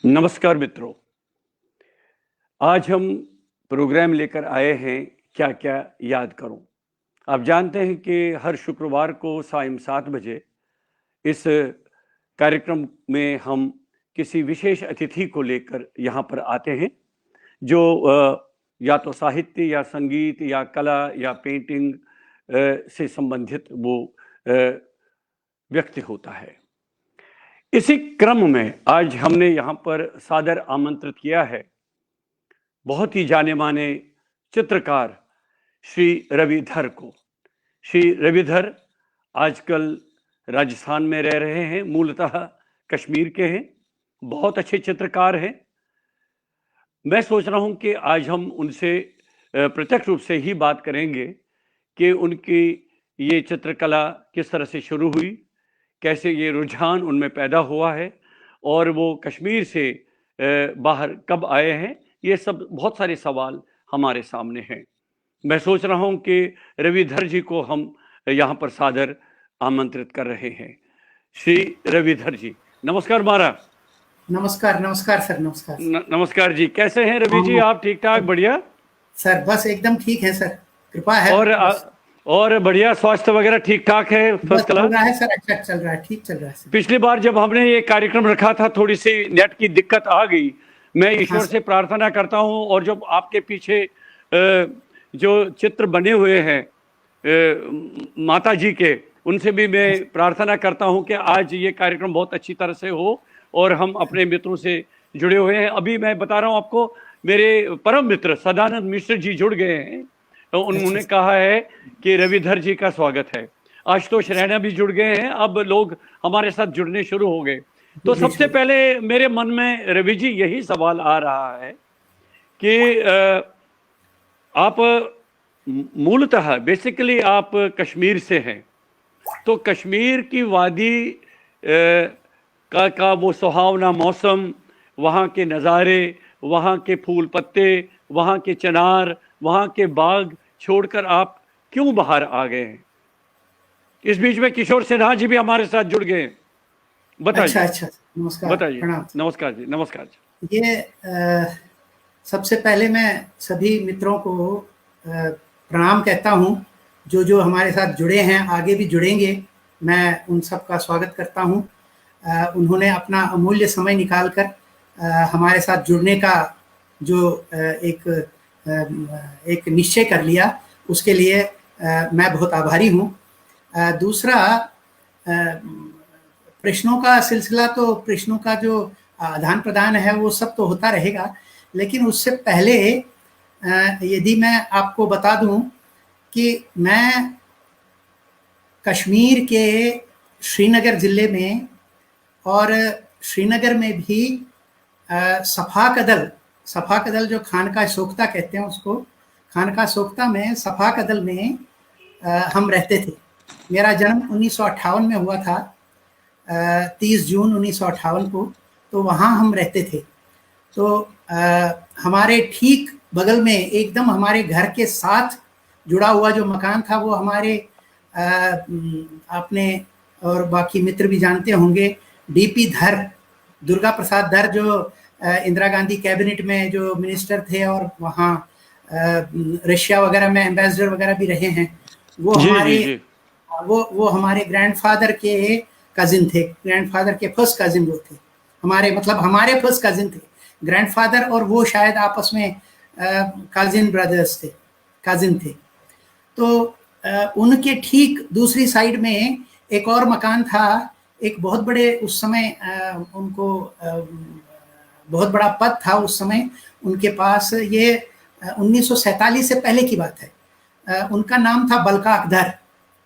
नमस्कार मित्रों, आज हम प्रोग्राम लेकर आए हैं क्या क्या याद करूं। आप जानते हैं कि हर शुक्रवार को सायं 7 बजे इस कार्यक्रम में हम किसी विशेष अतिथि को लेकर यहाँ पर आते हैं जो या तो साहित्य या संगीत या कला या पेंटिंग से संबंधित वो व्यक्ति होता है। इसी क्रम में आज हमने यहाँ पर सादर आमंत्रित किया है बहुत ही जाने माने चित्रकार श्री रविधर को। श्री रविधर आजकल राजस्थान में रह रहे हैं, मूलतः कश्मीर के हैं, बहुत अच्छे चित्रकार हैं। मैं सोच रहा हूं कि आज हम उनसे प्रत्यक्ष रूप से ही बात करेंगे कि उनकी ये चित्रकला किस तरह से शुरू हुई, कैसे ये रुझान उनमें पैदा हुआ है और वो कश्मीर से बाहर कब आए हैं। ये सब बहुत सारे सवाल हमारे सामने हैं। मैं सोच रहा हूं कि रविधर जी को हम यहाँ पर सादर आमंत्रित कर रहे हैं। श्री रविधर जी, नमस्कार महाराज। नमस्कार नमस्कार सर, नमस्कार। नमस्कार जी, कैसे हैं रवि जी? आप ठीक ठाक? बढ़िया सर, बस एकदम ठीक है सर, कृपा है। और बढ़िया, स्वास्थ्य वगैरह ठीक ठाक है? फर्स्ट क्लास चल रहा है सर, अच्छा चल रहा है, ठीक चल रहा है सर। पिछली बार जब हमने ये कार्यक्रम रखा था थोड़ी सी नेट की दिक्कत आ गई। मैं ईश्वर से प्रार्थना करता हूँ और जो आपके पीछे जो चित्र बने हुए हैं माता जी के, उनसे भी मैं प्रार्थना करता हूँ कि आज ये कार्यक्रम बहुत अच्छी तरह से हो और हम अपने मित्रों से जुड़े हुए हैं। अभी मैं बता रहा हूँ आपको, मेरे परम मित्र सदानंद मिश्र जी जुड़ गए हैं, तो उन्होंने कहा है कि रविधर जी का स्वागत है। आशुतोष रैना भी जुड़ गए हैं, अब लोग हमारे साथ जुड़ने शुरू हो गए। तो सबसे पहले मेरे मन में रवि जी यही सवाल आ रहा है कि आप मूलतः बेसिकली आप कश्मीर से हैं, तो कश्मीर की वादी का वो सुहावना मौसम, वहाँ के नज़ारे, वहाँ के फूल पत्ते, वहाँ के चिनार, वहाँ के बाग छोड़कर आप क्यों बाहर आ गए हैं? इस बीच में किशोर सिन्हा जी भी हमारे साथ जुड़ गए, बताइए। अच्छा, नमस्कार। बताइए। नमस्कार जी, नमस्कार जी। ये सबसे पहले मैं सभी मित्रों को प्रणाम कहता हूँ, जो हमारे साथ जुड़े हैं, आगे भी जुड़ेंगे। मैं उन सब का स्वागत करता हूँ। उन्होंने अपना अमूल्य समय निकालकर हमारे साथ जुड़ने का जो एक निश्चय कर लिया, उसके लिए मैं बहुत आभारी हूँ। दूसरा, प्रश्नों का सिलसिला, तो प्रश्नों का जो आदान प्रदान है वो सब तो होता रहेगा, लेकिन उससे पहले यदि मैं आपको बता दूं कि मैं कश्मीर के श्रीनगर ज़िले में, और श्रीनगर में भी सफा कदल जो खानका सोख्ता कहते हैं उसको, खानका सोख्ता में सफा कदल में हम रहते थे। मेरा जन्म 1958 में हुआ था, 30 जून 1958 को, तो वहाँ हम रहते थे। तो हमारे ठीक बगल में, एकदम हमारे घर के साथ जुड़ा हुआ जो मकान था, वो हमारे आपने और बाकी मित्र भी जानते होंगे, डीपी धर, दुर्गा प्रसाद धर, जो इंदिरा गांधी कैबिनेट में जो मिनिस्टर थे और वहाँ रशिया वगैरह में एम्बेसडर वगैरह भी रहे हैं, वो हमारे वो हमारे ग्रैंडफादर के कजिन थे। ग्रैंडफादर के फर्स्ट कजिन वो थे हमारे, मतलब हमारे फर्स्ट कजिन थे ग्रैंडफादर, और वो शायद आपस में कजिन ब्रदर्स थे, कजिन थे। तो उनके ठीक दूसरी साइड में एक और मकान था, एक बहुत बड़े, उस समय उनको बहुत बड़ा पद था उस समय उनके पास। ये 1947 से पहले की बात है। उनका नाम था बलकाक धर,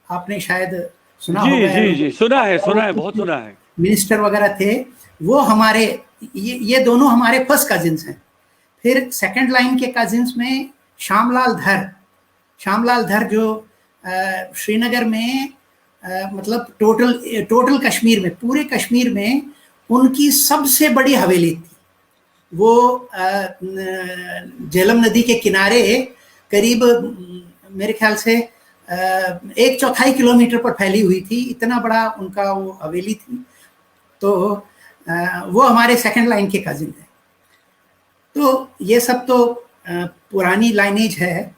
आपने शायद सुना होगा। जी, सुना है, बहुत सुना है। मिनिस्टर वगैरह थे वो हमारे, ये दोनों हमारे फर्स्ट कजिन्स हैं। फिर सेकंड लाइन के कजिन्स में श्यामलाल धर जो श्रीनगर में मतलब टोटल कश्मीर में, पूरे कश्मीर में उनकी सबसे बड़ी हवेली थी। वो झेलम नदी के किनारे करीब मेरे ख्याल से 1/4 किलोमीटर पर फैली हुई थी, इतना बड़ा उनका वो हवेली थी। तो वो हमारे सेकंड लाइन के कजिन थे। तो ये सब तो पुरानी लाइनेज है।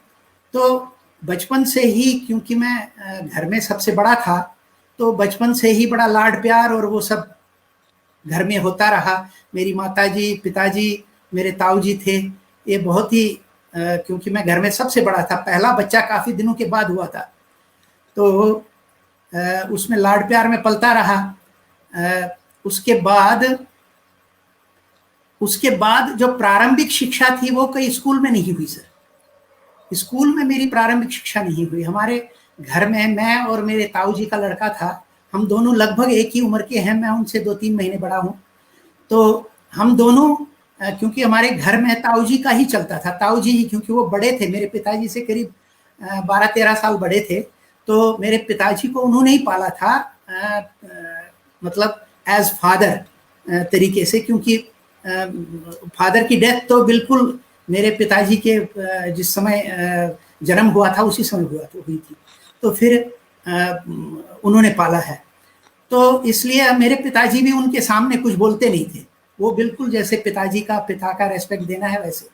तो बचपन से ही, क्योंकि मैं घर में सबसे बड़ा था, तो बचपन से ही बड़ा लाड प्यार और वो सब घर में होता रहा। मेरी माताजी, पिताजी, मेरे ताऊ जी थे, ये बहुत ही क्योंकि मैं घर में सबसे बड़ा था, पहला बच्चा काफ़ी दिनों के बाद हुआ था, तो उसमें लाड प्यार में पलता रहा। उसके बाद जो प्रारंभिक शिक्षा थी वो कोई स्कूल में नहीं हुई सर। स्कूल में मेरी प्रारंभिक शिक्षा नहीं हुई। हमारे घर में मैं और मेरे ताऊ जी का लड़का था, हम दोनों लगभग एक ही उम्र के हैं, मैं उनसे 2-3 महीने बड़ा हूँ। तो हम दोनों, क्योंकि हमारे घर में ताऊ जी का ही चलता था, ताऊ जी ही, क्योंकि वो बड़े थे, मेरे पिताजी से करीब 12-13 साल बड़े थे, तो मेरे पिताजी को उन्होंने ही पाला था, मतलब एज फादर तरीके से, क्योंकि फादर की डेथ तो बिल्कुल मेरे पिताजी के जिस समय जन्म हुआ था उसी समय हुई थी, तो फिर उन्होंने पाला है। तो इसलिए मेरे पिताजी भी उनके सामने कुछ बोलते नहीं थे, वो बिल्कुल जैसे पिता का रेस्पेक्ट देना है वैसे।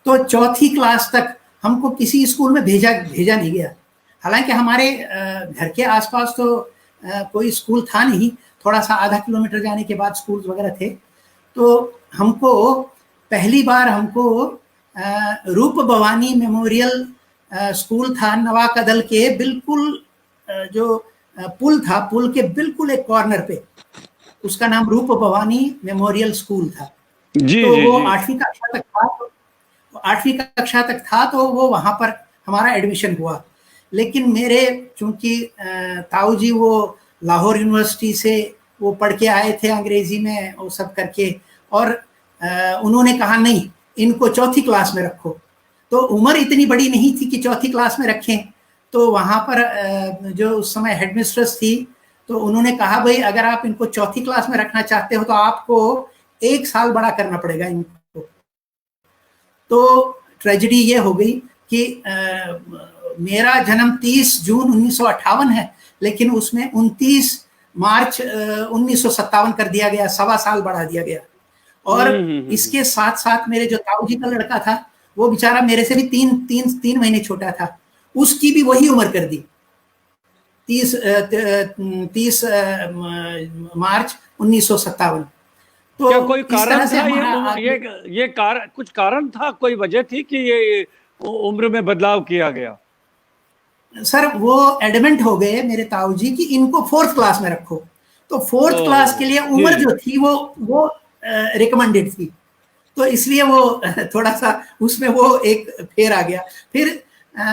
तो 4th क्लास तक हमको किसी स्कूल में भेजा नहीं गया। हालांकि हमारे घर के आसपास तो कोई स्कूल था नहीं, थोड़ा सा आधा किलोमीटर जाने के बाद स्कूल वगैरह थे। तो हमको पहली बार रूप भवानी मेमोरियल स्कूल था नवा कदल के बिल्कुल, जो पुल था, पुल के बिल्कुल एक कॉर्नर पे, उसका नाम रूप भवानी मेमोरियल स्कूल था। जी, तो जी, वो जी। 8वीं कक्षा तक था, तो वो वहां पर हमारा एडमिशन हुआ। लेकिन मेरे, चूंकि ताऊ जी वो लाहौर यूनिवर्सिटी से वो पढ़ के आए थे अंग्रेजी में वो सब करके, और उन्होंने कहा नहीं, इनको 4th क्लास में रखो। तो उम्र इतनी बड़ी नहीं थी कि 4th क्लास में रखें। तो वहाँ पर जो उस समय हेडमिस्ट्रेस थी, तो उन्होंने कहा भाई अगर आप इनको 4th क्लास में रखना चाहते हो तो आपको 1 साल बड़ा करना पड़ेगा इनको। तो ट्रेजेडी ये हो गई कि मेरा जन्म 30 जून 1958 है, लेकिन उसमें 29 मार्च 1957 कर दिया गया, 1.25 साल बढ़ा दिया गया। और इसके साथ साथ मेरे जो ताऊ जी का लड़का था, वो बेचारा मेरे से भी 3 महीने छोटा था, उसकी भी वही उम्र कर दी, 30 मार्च 1957। तो क्या कोई इस तरह कारण से था? ये कुछ कारण था, कोई वजह थी कि ये उम्र में बदलाव किया गया? सर वो एडमेंट हो गए मेरे ताऊ जी कि इनको 4th क्लास में रखो। तो 4th क्लास के लिए उम्र जो थी वो रिकमेंडेड थी, तो इसलिए वो थोड़ा सा उसमें वो एक फेर आ गया। फिर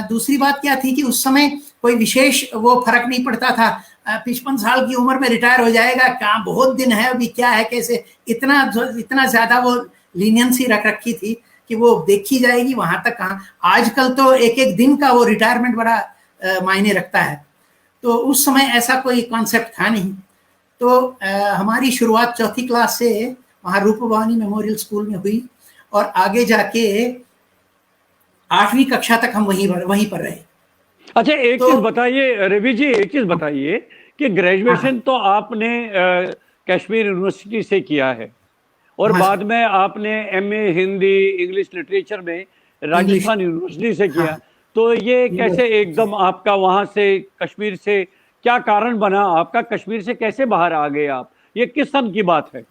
दूसरी बात क्या थी कि उस समय कोई विशेष वो फर्क नहीं पड़ता था, 55 साल की उम्र में रिटायर हो जाएगा, कहाँ बहुत दिन है अभी, क्या है कैसे, इतना ज्यादा वो लीनियंसी रख रखी थी कि वो देखी जाएगी वहां तक कहाँ। आजकल तो एक दिन का वो रिटायरमेंट बड़ा मायने रखता है, तो उस समय ऐसा कोई कॉन्सेप्ट था नहीं। तो हमारी शुरुआत 4th क्लास से वहाँ रूप भवानी मेमोरियल स्कूल में हुई, और आगे जाके 8वीं कक्षा तक हम वहीं पर रहे। अच्छा, एक चीज बताइए रवि जी, एक चीज बताइए कि ग्रेजुएशन तो आपने कश्मीर यूनिवर्सिटी से किया है, और बाद में आपने MA हिंदी इंग्लिश लिटरेचर में राजस्थान यूनिवर्सिटी से किया। तो ये कैसे एकदम आपका वहां से, कश्मीर से, क्या कारण बना आपका, कश्मीर से कैसे बाहर आ गए आप? ये किस सन की बात है?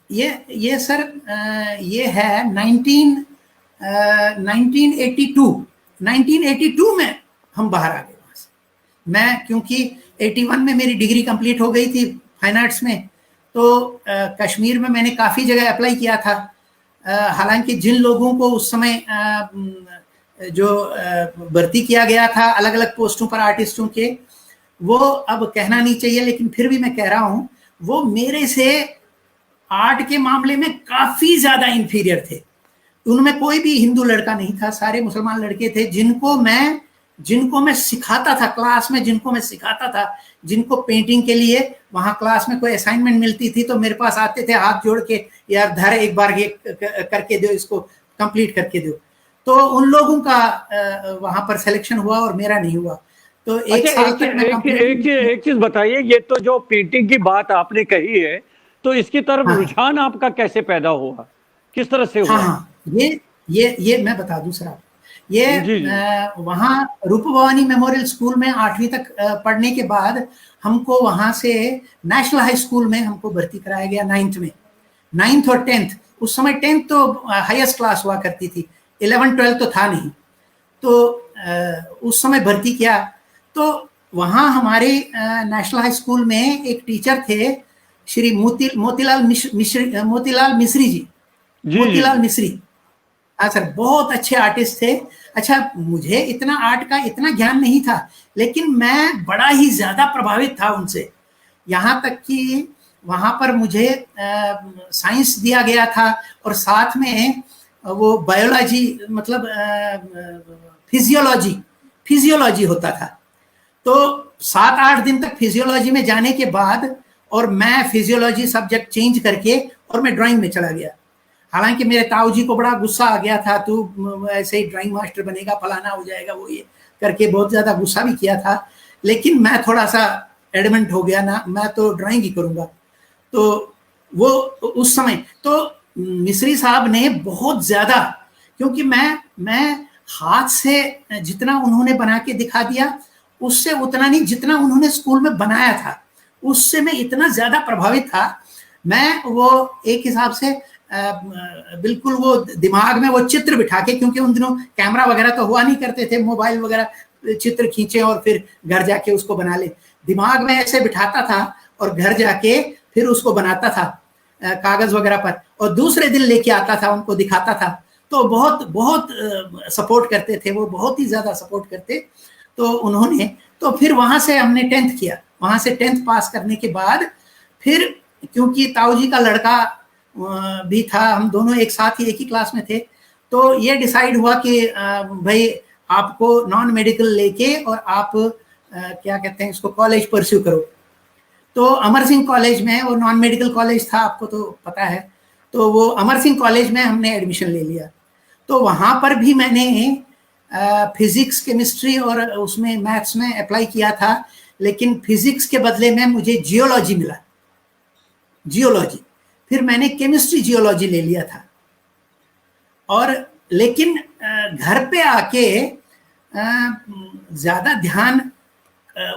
ये सर ये है 1982 में हम बाहर आ गए वहां से। मैं क्योंकि 81 में मेरी डिग्री कंप्लीट हो गई थी फाइन आर्ट्स में, तो कश्मीर में मैंने काफ़ी जगह अप्लाई किया था। हालांकि जिन लोगों को उस समय जो भर्ती किया गया था अलग अलग पोस्टों पर आर्टिस्टों के, वो अब कहना नहीं चाहिए लेकिन फिर भी मैं कह रहा हूँ, वो मेरे से आर्ट के मामले में काफ़ी ज़्यादा इंफीरियर थे। उनमें कोई भी हिंदू लड़का नहीं था, सारे मुसलमान लड़के थे जिनको मैं सिखाता था क्लास में, जिनको पेंटिंग के लिए वहाँ क्लास में कोई असाइनमेंट मिलती थी तो मेरे पास आते थे हाथ जोड़ के, यार धर एक बार ये करके दो, इसको कंप्लीट करके दो। तो उन लोगों का वहाँ पर सिलेक्शन हुआ और मेरा नहीं हुआ। तो एक चीज बताइए, ये तो जो पेंटिंग की बात आपने कही है, तो इसकी तरफ हाँ रुझान आपका कैसे पैदा हुआ, किस तरह से हाँ हुआ? हाँ, ये मैं बता दूं सर आपको। ये जी जी। वहाँ रूप भवानी मेमोरियल स्कूल में 8वीं तक पढ़ने के बाद हमको वहाँ से नेशनल हाई स्कूल में हमको भर्ती कराया गया 9th में। 9th और 10th, उस समय 10th तो हाईएस्ट क्लास हुआ करती थी, 11 12 तो था नहीं। तो उस समय भर्ती किया। तो वहाँ हमारे नेशनल हाई स्कूल में एक टीचर थे, श्री मोतीलाल मिश्री जी। जी जी मोतीलाल जी। मिश्री, हाँ सर, बहुत अच्छे आर्टिस्ट थे। अच्छा, मुझे इतना आर्ट का इतना ज्ञान नहीं था, लेकिन मैं बड़ा ही ज्यादा प्रभावित था उनसे। यहाँ तक कि वहाँ पर मुझे साइंस दिया गया था और साथ में वो बायोलॉजी, मतलब फिजियोलॉजी होता था। तो 7-8 दिन तक फिजियोलॉजी में जाने के बाद और मैं फिजियोलॉजी सब्जेक्ट चेंज करके और मैं ड्राइंग में चला गया। हालांकि मेरे ताऊ जी को बड़ा गुस्सा आ गया था, तू ऐसे ही ड्राइंग मास्टर बनेगा, फलाना हो जाएगा, वो ये करके बहुत ज्यादा गुस्सा भी किया था। लेकिन मैं थोड़ा सा एडमेंट हो गया ना, मैं तो ड्राइंग ही करूंगा। तो वो उस समय तो मिस्री साहब ने बहुत ज्यादा, क्योंकि मैं हाथ से जितना उन्होंने बना के दिखा दिया, उससे उतना नहीं जितना उन्होंने स्कूल में बनाया था, उससे मैं इतना ज्यादा प्रभावित था। मैं वो एक हिसाब से बिल्कुल वो दिमाग में वो चित्र बिठा के, क्योंकि उन दिनों कैमरा वगैरह तो हुआ नहीं करते थे, मोबाइल वगैरह, चित्र खींचे और फिर घर जाके उसको बना ले, दिमाग में ऐसे बिठाता था और घर जाके फिर उसको बनाता था कागज वगैरह पर, और दूसरे दिन लेके आता था, उनको दिखाता था। तो बहुत बहुत सपोर्ट करते थे वो, बहुत ही ज्यादा सपोर्ट करते। तो उन्होंने, तो फिर वहां से हमने 10th किया। वहां से 10th पास करने के बाद फिर, क्योंकि ताऊ जी का लड़का भी था, हम दोनों एक साथ ही एक ही क्लास में थे, तो ये डिसाइड हुआ कि भाई आपको नॉन मेडिकल लेके और आप क्या कहते हैं इसको, कॉलेज परस्यू करो। तो अमर सिंह कॉलेज में, वो नॉन मेडिकल कॉलेज था, आपको तो पता है, तो वो अमर सिंह कॉलेज में हमने एडमिशन ले लिया। तो वहां पर भी मैंने फिजिक्स, केमिस्ट्री और उसमें मैथ्स में अप्लाई किया था, लेकिन फिजिक्स के बदले में मुझे जियोलॉजी मिला, जियोलॉजी। फिर मैंने केमिस्ट्री जियोलॉजी ले लिया था। और लेकिन घर पे आके ज्यादा ध्यान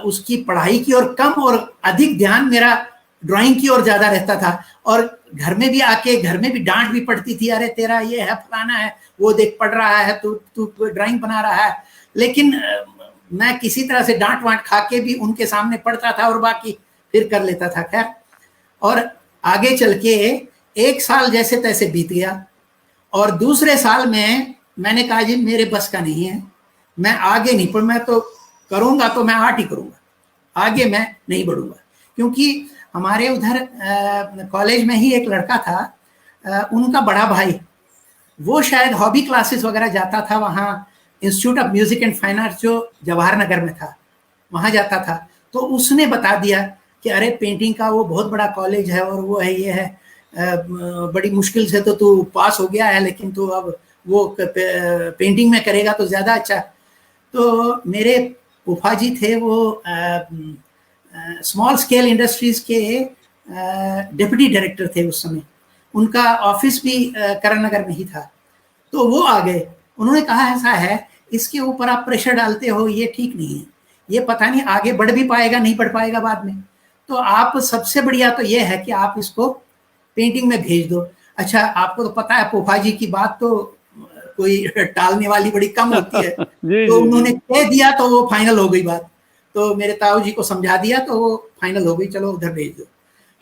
उसकी पढ़ाई की और कम, और अधिक ध्यान मेरा ड्राइंग की ओर ज्यादा रहता था। और घर में भी आके, घर में भी डांट भी पड़ती थी, अरे तेरा ये है, फलाना है, वो देख पढ़ रहा है, तू ड्राइंग बना रहा है। लेकिन मैं किसी तरह से डांट वांट खा के भी उनके सामने पढ़ता था और बाकी फिर कर लेता था। खैर, और आगे चल के 1 साल जैसे तैसे बीत गया, और दूसरे साल में मैंने कहा जी मेरे बस का नहीं है, मैं आगे नहीं पढ़, मैं तो करूंगा तो मैं आर्ट ही करूंगा, आगे मैं नहीं बढ़ूंगा। क्योंकि हमारे उधर कॉलेज में ही एक लड़का था, उनका बड़ा भाई, वो शायद हॉबी क्लासेस वगैरह जाता था, वहाँ institute of music and fine arts जो जवाहर नगर में था, वहाँ जाता था। तो उसने बता दिया कि अरे पेंटिंग का वो बहुत बड़ा कॉलेज है और वो है, ये है, बड़ी मुश्किल से तो तू पास हो गया है, लेकिन तू अब वो पेंटिंग में करेगा तो ज्यादा अच्छा। तो मेरे फूफा जी थे, वो स्मॉल स्केल इंडस्ट्रीज के डिप्टी डायरेक्टर थे उस समय, उनका ऑफिस भी करण नगर में ही था। तो वो आ गए, उन्होंने कहा ऐसा है, इसके ऊपर आप प्रेशर डालते हो, ये ठीक नहीं है, ये पता नहीं आगे बढ़ भी पाएगा नहीं बढ़ पाएगा बाद में, तो आप सबसे बढ़िया तो ये है कि आप इसको पेंटिंग में भेज दो। अच्छा, आपको तो पता है फूफा जी की बात तो कोई टालने वाली बड़ी कम होती है। जी तो जी उन्होंने जी। कह दिया तो वो फाइनल हो गई बात। तो मेरे ताऊ जी को समझा दिया तो वो फाइनल हो गई, चलो उधर भेज दो।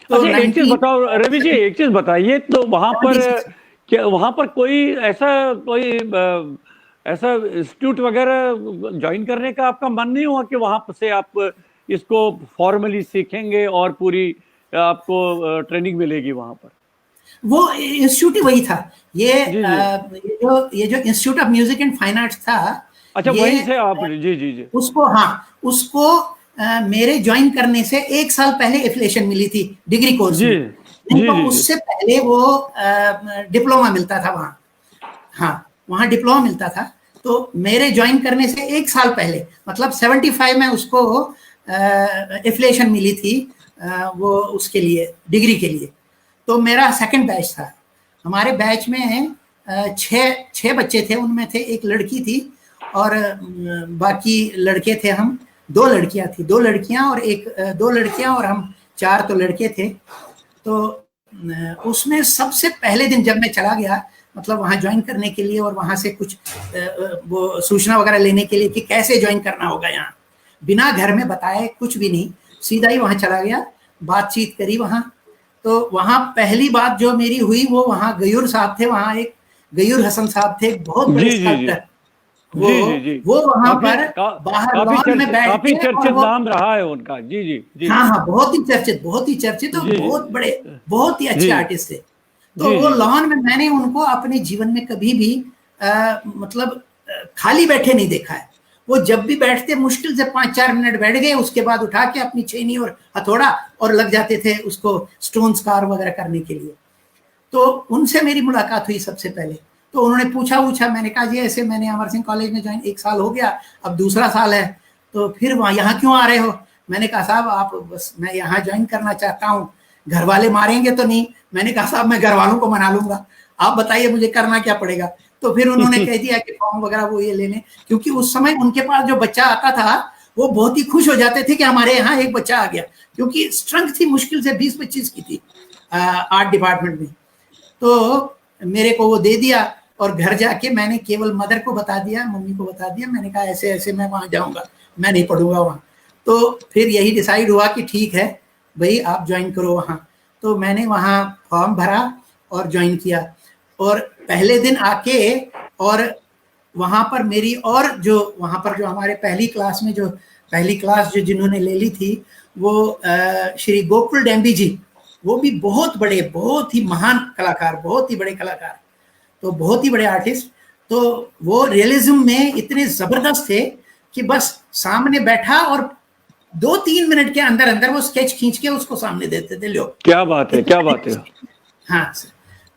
तो अच्छा, एक चीज 19 बताओ रवि जी, एक चीज बताइए, तो वहां पर 76 क्या, वहां पर कोई ऐसा, कोई ऐसा इंस्टीट्यूट वगैरह ज्वाइन करने का आपका मन नहीं हुआ कि वहां से आप इसको फॉर्मली सीखेंगे और पूरी आपको ट्रेनिंग मिलेगी वहां पर? वो इंस्टीट्यूट ही वही था। ये जी जी। ये जो institute of music and fine arts था, अच्छा, ये वहीं से आप, जी जी जी। उसको, हाँ, उसको मेरे ज्वाइन करने से 1 साल पहले एफिलिएशन मिली थी डिग्री कोर्स जी में। नहीं जी तो जी जी। उससे पहले वो डिप्लोमा मिलता था वहाँ। हाँ, वहाँ डिप्लोमा मिलता था। तो मेरे ज्वाइन करने से 1 साल पहले, मतलब 75 में उसको एफिलिएशन मिली थी, वो उसके लिए, डिग्री के लिए। तो मेरा सेकंड बैच था। हमारे बैच में छह बच्चे थे, उनमें थे एक लड़की थी और बाकी लड़के थे। हम दो लड़कियां थी, दो लड़कियां और हम 4 तो लड़के थे। तो उसमें सबसे पहले दिन जब मैं चला गया, मतलब वहाँ ज्वाइन करने के लिए और वहाँ से कुछ वो सूचना वगैरह लेने के लिए कि कैसे ज्वाइन करना होगा, यहाँ बिना घर में बताए कुछ भी नहीं, सीधा ही वहाँ चला गया, बातचीत करी वहाँ। तो वहाँ पहली बात जो मेरी हुई वो वहाँ गयूर साहब थे, वहाँ एक गयूर हसन साहब थे, बहुत बड़े स्कल्प्टर। वो वहाँ पर बाहर लॉन में बैठ काफी के, चर्चित नाम रहा है उनका। जी जी जी। हाँ, बहुत ही चर्चित और बहुत बड़े, बहुत ही अच्छे आर्टिस्ट थे। तो वो लॉन में मैंने उनको अपने जीवन में कभी भी मतलब खाली बैठे नहीं देखा है। वो जब भी बैठते मुश्किल से 5-4 मिनट बैठ गए, उसके बाद उठा के अपनी छेनी और हथौड़ा और लग जाते थे उसको स्टोन्स कार वगैरह करने के लिए। तो उनसे मेरी मुलाकात हुई सबसे पहले। तो उन्होंने पूछा, मैंने कहा जी ऐसे मैंने अमर सिंह कॉलेज में ज्वाइन 1 साल हो गया, अब दूसरा साल है, तो फिर वहाँ यहाँ क्यों आ रहे हो? मैंने कहा साहब आप बस मैं यहाँ ज्वाइन करना चाहता हूँ, घर वाले मारेंगे तो नहीं? मैंने कहा साहब मैं घर वालों को मना लूंगा, आप बताइए मुझे करना क्या पड़ेगा? तो फिर उन्होंने कह दिया कि फॉर्म वगैरह वो ये लेने, क्योंकि उस समय उनके पास जो बच्चा आता था वो बहुत ही खुश हो जाते थे कि हमारे यहाँ एक बच्चा आ गया, क्योंकि स्ट्रेंथ थी मुश्किल से 20-25 की थी आर्ट डिपार्टमेंट में। तो मेरे को वो दे दिया और घर जाके मैंने केवल मदर को बता दिया, मम्मी को बता दिया, मैंने कहा ऐसे ऐसे मैं वहाँ जाऊँगा, मैं नहीं पढ़ूंगा वहाँ। तो फिर यही डिसाइड हुआ कि ठीक है भाई आप ज्वाइन करो वहाँ। तो मैंने वहाँ फॉर्म भरा और ज्वाइन किया, और पहले दिन आके और वहाँ पर मेरी और जो वहाँ पर जो हमारे पहली क्लास जो जिन्होंने ले ली थी वो श्री गोकुल डेम्बी जी, वो भी बहुत बड़े, बहुत ही महान कलाकार, बहुत ही बड़े कलाकार, तो बहुत ही बड़े आर्टिस्ट। तो वो रियलिज्म में इतने जबरदस्त थे कि बस सामने बैठा और 2-3 मिनट के अंदर अंदर वो स्केच खींच के उसको सामने देते थे। लो क्या बात है, क्या बात है। हाँ सर,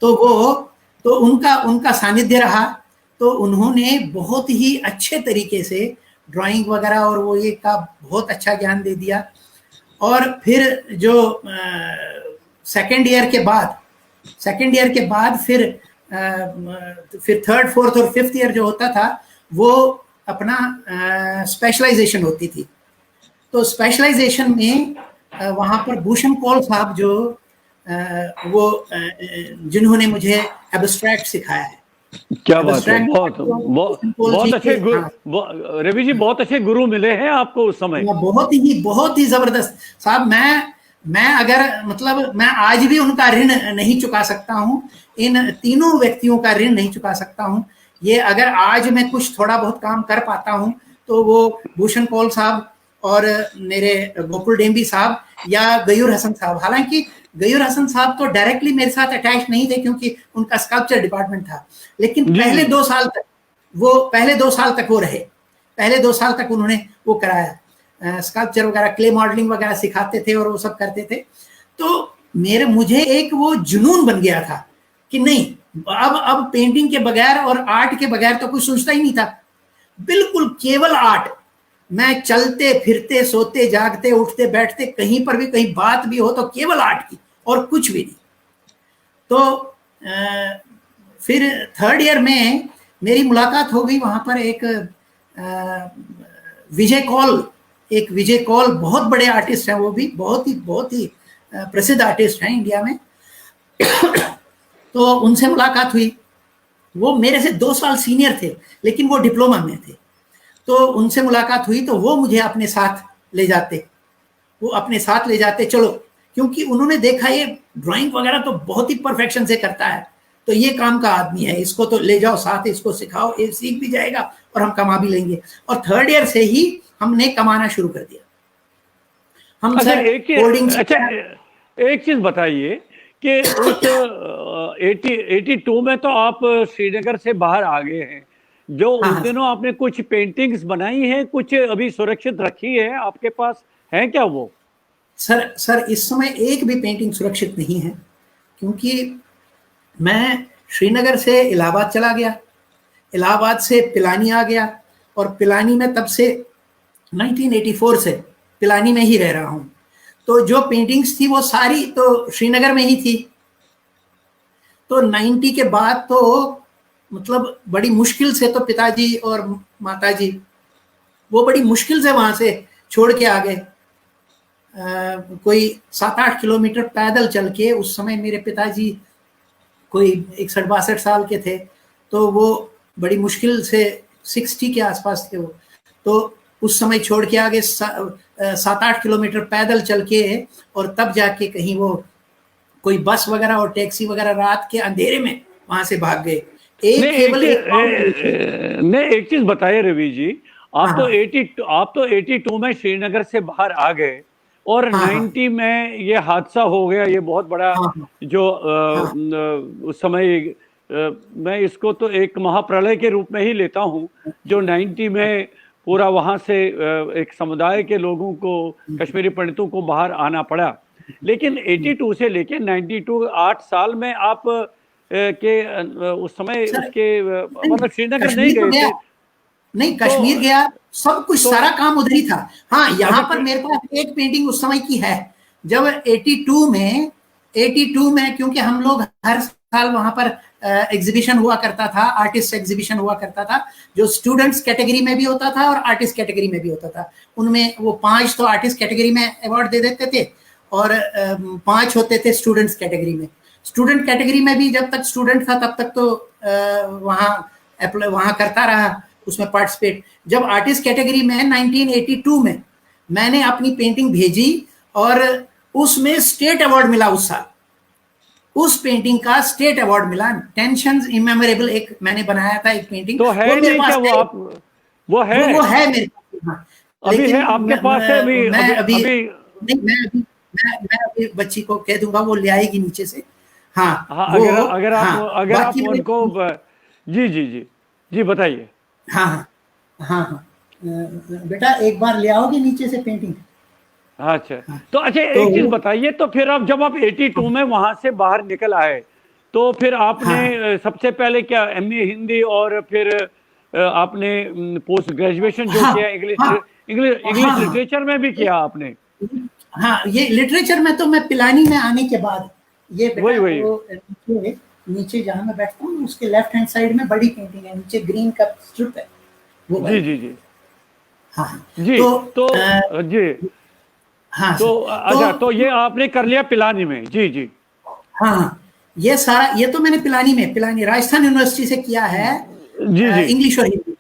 तो उनका सानिध्य रहा। तो उन्होंने बहुत ही अच्छे तरीके से ड्राइंग वगैरह और वो ये का बहुत अच्छा ज्ञान दे दिया। और फिर जो सेकेंड ईयर के बाद फिर थर्ड, फोर्थ और फिफ्थ ईयर जो होता था वो अपना स्पेशलाइजेशन होती थी। तो स्पेशलाइजेशन में वहाँ पर भूषण कौल साहब जो वो जिन्होंने मुझे एब्स्ट्रैक्ट सिखाया है। क्या बात है, बहुत अच्छे रवि जी, बहुत अच्छे गुरु मिले हैं आपको उस समय। बहुत ही जबरदस्त साहब। मैं अगर मतलब मैं आज भी उनका ऋण नहीं चुका सकता हूँ, इन तीनों व्यक्तियों का ऋण नहीं चुका सकता हूँ। ये अगर आज मैं कुछ थोड़ा बहुत काम कर पाता हूँ तो वो भूषण कौल साहब और मेरे गोकुल डेम्बी साहब या गयूर हसन साहब। हालांकि गयूर हसन साहब तो डायरेक्टली मेरे साथ अटैच नहीं थे क्योंकि उनका स्कल्पचर डिपार्टमेंट था, लेकिन पहले 2 साल तक वो रहे। पहले 2 साल तक उन्होंने वो कराया, स्कल्पचर वगैरह, क्ले मॉडलिंग वगैरह सिखाते थे और वो सब करते थे। तो मुझे एक वो जुनून बन गया था कि नहीं, अब पेंटिंग के बगैर और आर्ट के बगैर तो कुछ सोचता ही नहीं था, बिल्कुल केवल आर्ट। मैं चलते फिरते, सोते जागते, उठते बैठते, कहीं पर भी कहीं बात भी हो तो केवल आर्ट की और कुछ भी नहीं। तो फिर थर्ड ईयर में मेरी मुलाकात हो गई वहाँ पर एक विजय कौल बहुत बड़े आर्टिस्ट हैं, वो भी बहुत ही प्रसिद्ध आर्टिस्ट हैं इंडिया में। तो उनसे मुलाकात हुई। वो मेरे से 2 साल सीनियर थे लेकिन वो डिप्लोमा में थे। तो उनसे मुलाकात हुई तो वो मुझे अपने साथ ले जाते, चलो, क्योंकि उन्होंने देखा ये ड्राइंग वगैरह तो बहुत ही परफेक्शन से करता है, तो ये काम का आदमी है, इसको तो ले जाओ साथ, इसको सिखाओ, ये सीख भी जाएगा और हम कमा भी लेंगे। और थर्ड ईयर से ही हमने कमाना शुरू कर दिया। हम अच्छा, एक चीज बताइए कि उस 82 में तो आप श्रीनगर से बाहर आ गए हैं, जो उस दिनों आपने कुछ पेंटिंग्स बनाई हैं, कुछ अभी सुरक्षित रखी है आपके पास, है क्या वो? सर इस समय एक भी पेंटिंग सुरक्षित नहीं है, क्योंकि मैं श्रीनगर से इलाहाबाद चला गया, इलाहाबाद से पिलानी आ गया, और पिलानी में तब से 1984 से पिलानी में ही रह रहा हूँ। तो जो पेंटिंग्स थी वो सारी तो श्रीनगर में ही थी, तो 90 के बाद तो मतलब बड़ी मुश्किल से तो पिताजी और माताजी वो बड़ी मुश्किल से वहां से छोड़ के आ गए। कोई 7-8 किलोमीटर पैदल चल के, उस समय मेरे पिताजी कोई 61-62 साल के थे, तो वो बड़ी मुश्किल से 60 के आसपास थे वो, तो उस समय छोड़ के आ गए 7-8 किलोमीटर पैदल चल के, और तब जाके कहीं वो कोई बस वगैरह और टैक्सी वगैरह रात के अंधेरे में वहां से भाग गए। एक चीज बताइए रवि जी, आप तो 82 में श्रीनगर से बाहर आ गए और 90 में ये हादसा हो गया, ये बहुत बड़ा जो उस समय मैं इसको तो एक महाप्रलय के रूप में ही लेता हूँ, जो 90 में पूरा वहां से एक समुदाय के लोगों को, कश्मीरी पंडितों को बाहर आना पड़ा। लेकिन 82 से लेके 92 8 साल में आप के उस समय उसके मतलब श्रीनगर नहीं गए थे? नहीं, कश्मीर गया, सब कुछ सारा काम उधर ही था। हाँ, यहाँ पर मेरे पास एक पेंटिंग उस समय की है, जब 82 में क्योंकि हम लोग हर साल वहां पर एग्जीबिशन हुआ करता था, आर्टिस्ट एग्जीबिशन हुआ करता था, जो स्टूडेंट्स कैटेगरी में भी होता था और आर्टिस्ट कैटेगरी में भी होता था। उनमें वो 5 तो आर्टिस्ट कैटेगरी में अवार्ड दे देते थे और 5 होते थे स्टूडेंट्स कैटेगरी में। स्टूडेंट कैटेगरी में भी जब तक स्टूडेंट था तब तक तो वहाँ करता रहा, उसमें पार्टिसिपेट। जब आर्टिस्ट कैटेगरी में 1982 में मैंने अपनी पेंटिंग भेजी और उसमें स्टेट अवार्ड मिला उस साल। उस पेंटिंग का स्टेट अवार्ड मिला। टेंशन्स इमेमोरेबल एक मैंने बनाया था, एक पेंटिंग। तो है नहीं क्या वो? आप वो है मेरे पास। हाँ, अभी है आपके पास है? मैं अभी बच्ची को कह दूंगा, वो ले आएगी नीचे से। हाँ, अगर आप उनको जी बताइए। हाँ, बेटा एक बार ले आओगे नीचे से पेंटिंग? अच्छा, तो एक चीज बताइए, तो फिर आप जब आप 82 में वहां से बाहर निकल आए, तो फिर आपने सबसे पहले क्या MA हिंदी और फिर आपने पोस्ट ग्रेजुएशन जो किया इंग्लिश लिटरेचर में भी किया आपने? हाँ, ये लिटरेचर में तो मैं पिलानी में आने के बाद, ये वही नीचे जहाँ मैं बैठता हूँ उसके लेफ्ट हैंड साइड में बड़ी पेंटिंग है, नीचे ग्रीन का स्ट्रिप है वो। जी। हाँ जी, अच्छा, तो ये आपने कर लिया पिलानी में? जी। हाँ, ये सारा ये तो मैंने पिलानी राजस्थान यूनिवर्सिटी से किया है। जी इंग्लिश और हिंदी।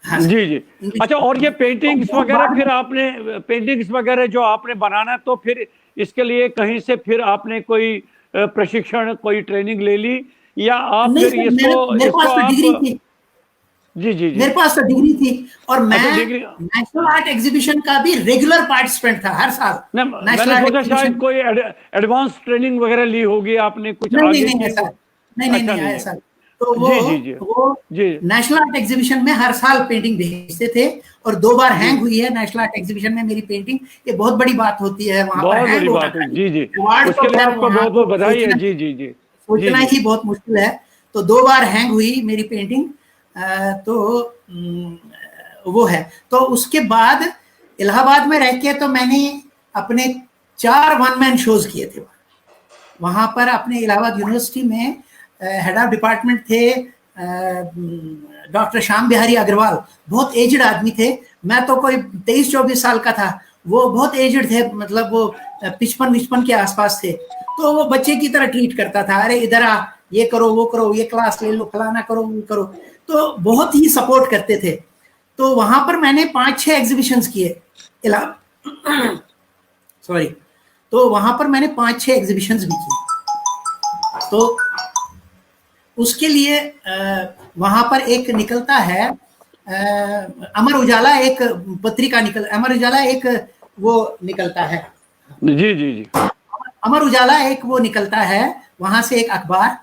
हाँ, जी। अच्छा, और ये पेंटिंग्स वगैरह फिर आपने पेंटिंग्स वगैरह जो आपने बनाना, तो फिर इसके लिए कहीं से फिर आपने कोई प्रशिक्षण, कोई ट्रेनिंग ले ली, या आप फिर इसको आप? जी। मेरे पास तो डिग्री थी और मैं नेशनल आर्ट एग्जीबिशन का भी रेगुलर पार्टिसिपेंट था हर साल। मैंने सोचा शायद कोई एडवांस ट्रेनिंग वगैरह ली होगी आपने कुछ? नहीं ऐसा। तो वो नेशनल आर्ट एग्जीबिशन में हर साल पेंटिंग भेजते थे, और 2 बार हैंग हुई है नेशनल आर्ट एग्जीबिशन में मेरी पेंटिंग। ये बहुत बड़ी बात होती है वहां पर हैंग होना। जी, उसके लिए आपको बहुत बधाई है। जी। सोचना ही बहुत मुश्किल है। तो 2 बार हैंग हुई मेरी पेंटिंग, तो वो है। तो उसके बाद इलाहाबाद में रह के तो मैंने अपने 4 वन मैन शोज किए थे वहां पर। अपने इलाहाबाद यूनिवर्सिटी में हेड ऑफ डिपार्टमेंट थे डॉक्टर श्याम बिहारी अग्रवाल, बहुत एजड आदमी थे। मैं तो कोई 23-24 साल का था, वो बहुत एजड थे, मतलब वो 55 के आसपास थे। तो वो बच्चे की तरह ट्रीट करता था, अरे इधर आ, ये करो, वो करो, ये क्लास ले लो, फलाना करो, वो करो। तो बहुत ही सपोर्ट करते थे। तो वहां पर मैंने 5-6 एग्जीबिशंस किए सॉरी। तो वहां पर मैंने 5-6 एग्जीबिशंस भी किए। तो उसके लिए वहां पर एक निकलता है अमर उजाला, एक पत्रिका अमर उजाला एक वो निकलता है। जी। अमर उजाला एक वो निकलता है, वहां से एक अखबार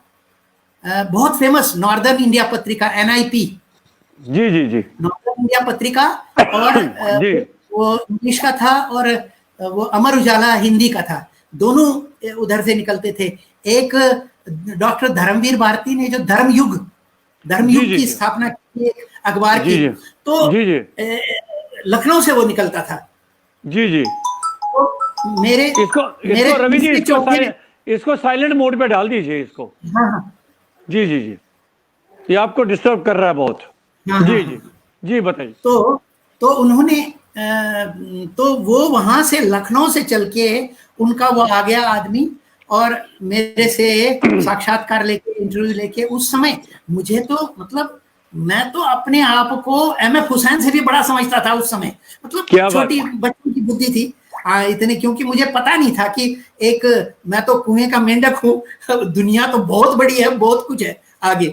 बहुत फेमस, नॉर्दर्न इंडिया पत्रिका, NIP। जी। नॉर्दर्न इंडिया पत्रिका, और वो इंग्लिश का था, और वो अमर उजाला हिंदी का था। दोनों उधर से निकलते थे। एक डॉक्टर धर्मवीर भारती ने जो धर्मयुग की स्थापना की, एक अखबार की, तो लखनऊ से वो निकलता था। जी। तो मेरे रवि जी इसको साइलेंट मोड पे डाल दीजिए इसको। हाँ, जी जी जी, ये आपको डिस्टर्ब कर रहा है बहुत। हाँ जी हाँ जी हाँ। जी, बताइए। तो उन्होंने तो वो वहां से लखनऊ से चल के उनका वो आ गया आदमी और मेरे से साक्षात्कार लेके इंटरव्यू लेके, उस समय मुझे तो मतलब मैं तो अपने आप को एम एफ हुसैन से भी बड़ा समझता था उस समय, मतलब क्या बात छोटी है। बच्चों की बुद्धि थी इतने, क्योंकि मुझे पता नहीं था कि एक मैं तो कुएं का मेंढक हूँ, दुनिया तो बहुत बड़ी है, बहुत कुछ है आगे।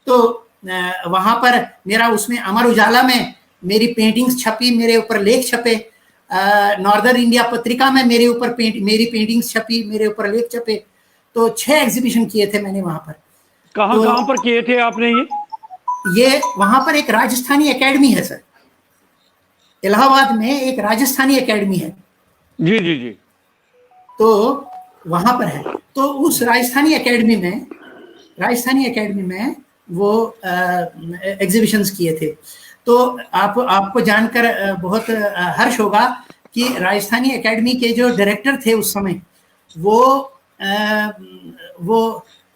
तो वहां पर मेरा उसमें अमर उजाला में मेरी पेंटिंग्स छपी, मेरे ऊपर लेख छपे, नॉर्दर्न इंडिया पत्रिका में मेरी पेंटिंग्स छपी, मेरे ऊपर लेख छपे। तो 6 एग्जीबिशन किए थे मैंने वहां पर। कहाँ तो कहाँ पर किए थे आपने ये वहां पर एक राजस्थानी एकेडमी है सर, इलाहाबाद में एक राजस्थानी एकेडमी है। जी जी जी। तो वहां पर है, तो उस राजस्थानी एकेडमी में वो एग्जीबिशंस किए थे। तो आपको जानकर बहुत हर्ष होगा कि राजस्थानी एकेडमी के जो डायरेक्टर थे उस समय, वो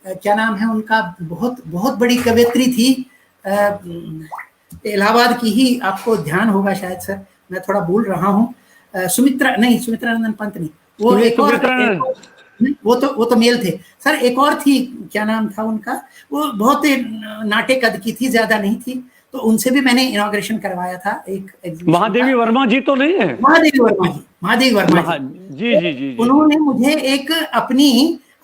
क्या नाम है उनका, बहुत बहुत बड़ी कवयित्री थी, इलाहाबाद की ही, आपको ध्यान होगा शायद सर, मैं थोड़ा भूल रहा हूँ, सुमित्रा नंदन पंत नहीं, वो सुमित्रा। वो तो मेल थे सर। एक और थी, क्या नाम था उनका, वो बहुत नाटे कद की थी, ज्यादा नहीं थी, तो उनसे भी मैंने इनॉग्रेशन करवाया था एक एग्जीबिशन का। महादेवी वर्मा जी तो नहीं है? महादेवी वर्मा जी। जी तो जी जी जी जी। उन्होंने मुझे एक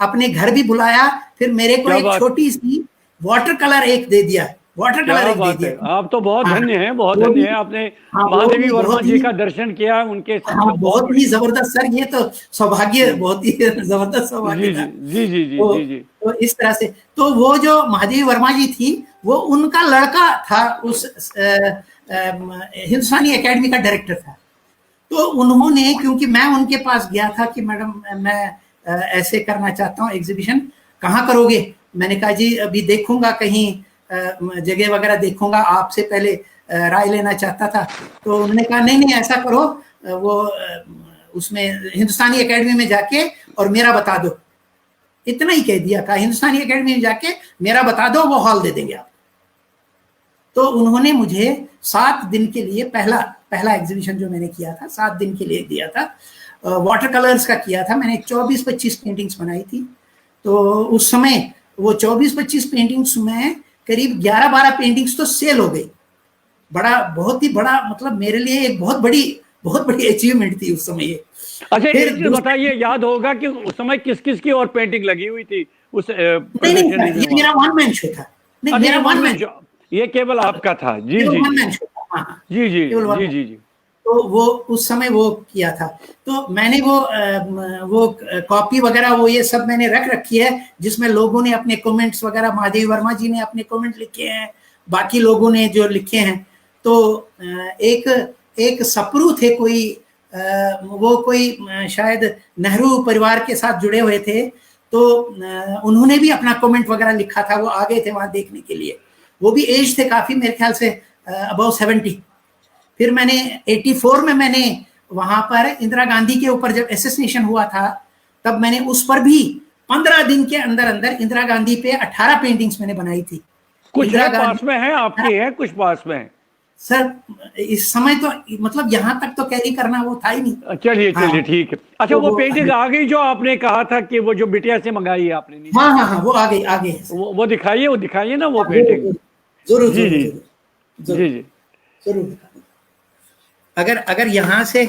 अपने घर भी बुलाया, फिर मेरे को क्या एक बात, छोटी सी वाटर कलर एक दे दिया, क्या बात है, आप तो बहुत हाँ धन्य हैं, बहुत वो धन्य भी, हैं। आपने हाँ वो महादेवी भी वर्मा बहुत जी ही, का दर्शन किया, उनके हाँ बहुत बहुत ही बढ़िया। जबरदस्त सर, ये तो सौभाग्य, बहुत ही जबरदस्त सौभाग्य जी था। जी जी जी जी तो, जी जी। तो इस तरह से, तो वो जो महादेवी वर्मा जी थी, वो उनका लड़का था, उस हिंदुस्तानी एकेडमी का डायरेक्टर था। तो उन्होंने, क्योंकि मैं उनके पास गया था कि मैडम मैं ऐसे करना चाहता हूँ एग्जीबिशन, कहाँ करोगे? मैंने कहा जी अभी देखूंगा, कहीं जगह वगैरह देखूंगा, आपसे पहले राय लेना चाहता था। तो उन्होंने कहा नहीं नहीं ऐसा करो, वो उसमें हिंदुस्तानी एकेडमी में जाके और मेरा बता दो, इतना ही कह दिया, कहा हिंदुस्तानी एकेडमी में जाके मेरा बता दो, वो हॉल दे देंगे आप। तो उन्होंने मुझे 7 दिन के लिए, पहला एग्जीबिशन जो मैंने किया था 7 दिन के लिए दिया था, वाटर कलर्स का किया था मैंने, 24-25 पेंटिंग्स बनाई थी। तो उस समय वो 24-25 पेंटिंग्स में करीब 11-12 पेंटिंग्स तो सेल हो गई। बहुत ही बड़ा, मतलब मेरे लिए एक बहुत बड़ी अचीवमेंट थी उस समय ये। अच्छा, फिर एक चीज बताइए, याद होगा कि उस समय किस किस की और पेंटिंग लगी हुई थी उस नहीं प्रदर्शनी सर, में ये वहां? मेरा वन मैन शो था। नहीं, अच्छा, ये मेरा one one man man, show, ये केवल आपका था? जी केवल जी वन जी मैन शो था। हाँ हाँ, जी जी केवल वन जी मैन। जी जी। तो वो उस समय वो किया था। तो मैंने वो कॉपी वगैरह वो ये सब मैंने रख रखी है, जिसमें लोगों ने अपने कमेंट्स वगैरह, महादेवी वर्मा जी ने अपने कमेंट लिखे हैं, बाकी लोगों ने जो लिखे हैं। तो एक एक सप्रू थे कोई, वो कोई शायद नेहरू परिवार के साथ जुड़े हुए थे, तो उन्होंने भी अपना कमेंट वगैरह लिखा था, वो आ गए थे वहां देखने के लिए। वो भी एज थे काफी, मेरे ख्याल से अबाउ 70। फिर मैंने 84 में मैंने वहां पर इंदिरा गांधी के ऊपर जब एसेसिनेशन हुआ था, तब मैंने उस पर भी 15 दिन के अंदर अंदर इंदिरा गांधी पे 18 पेंटिंग्स मैंने बनाई थी। कुछ इंदिरा है गांधी, पास में, है आपकी, है कुछ पास में? सर इस समय तो मतलब यहां तक तो कैरी करना वो था ही नहीं। चलिए हाँ, चलिए, ठीक है। अच्छा, तो वो वो, पेंटिंग आ गई जो आपने कहा था कि वो जो बिटिया से मंगाई है आपने नीचे? हाँ हाँ हाँ, वो आ गए हैं सर। वो दिखाइए, वो दिखाइए ना वो हाँ, पेंटिंग। जरूर जी जरूर जी जरूर जी जरूर जी जरूर दिखा दूंगा। अगर अगर यहाँ से,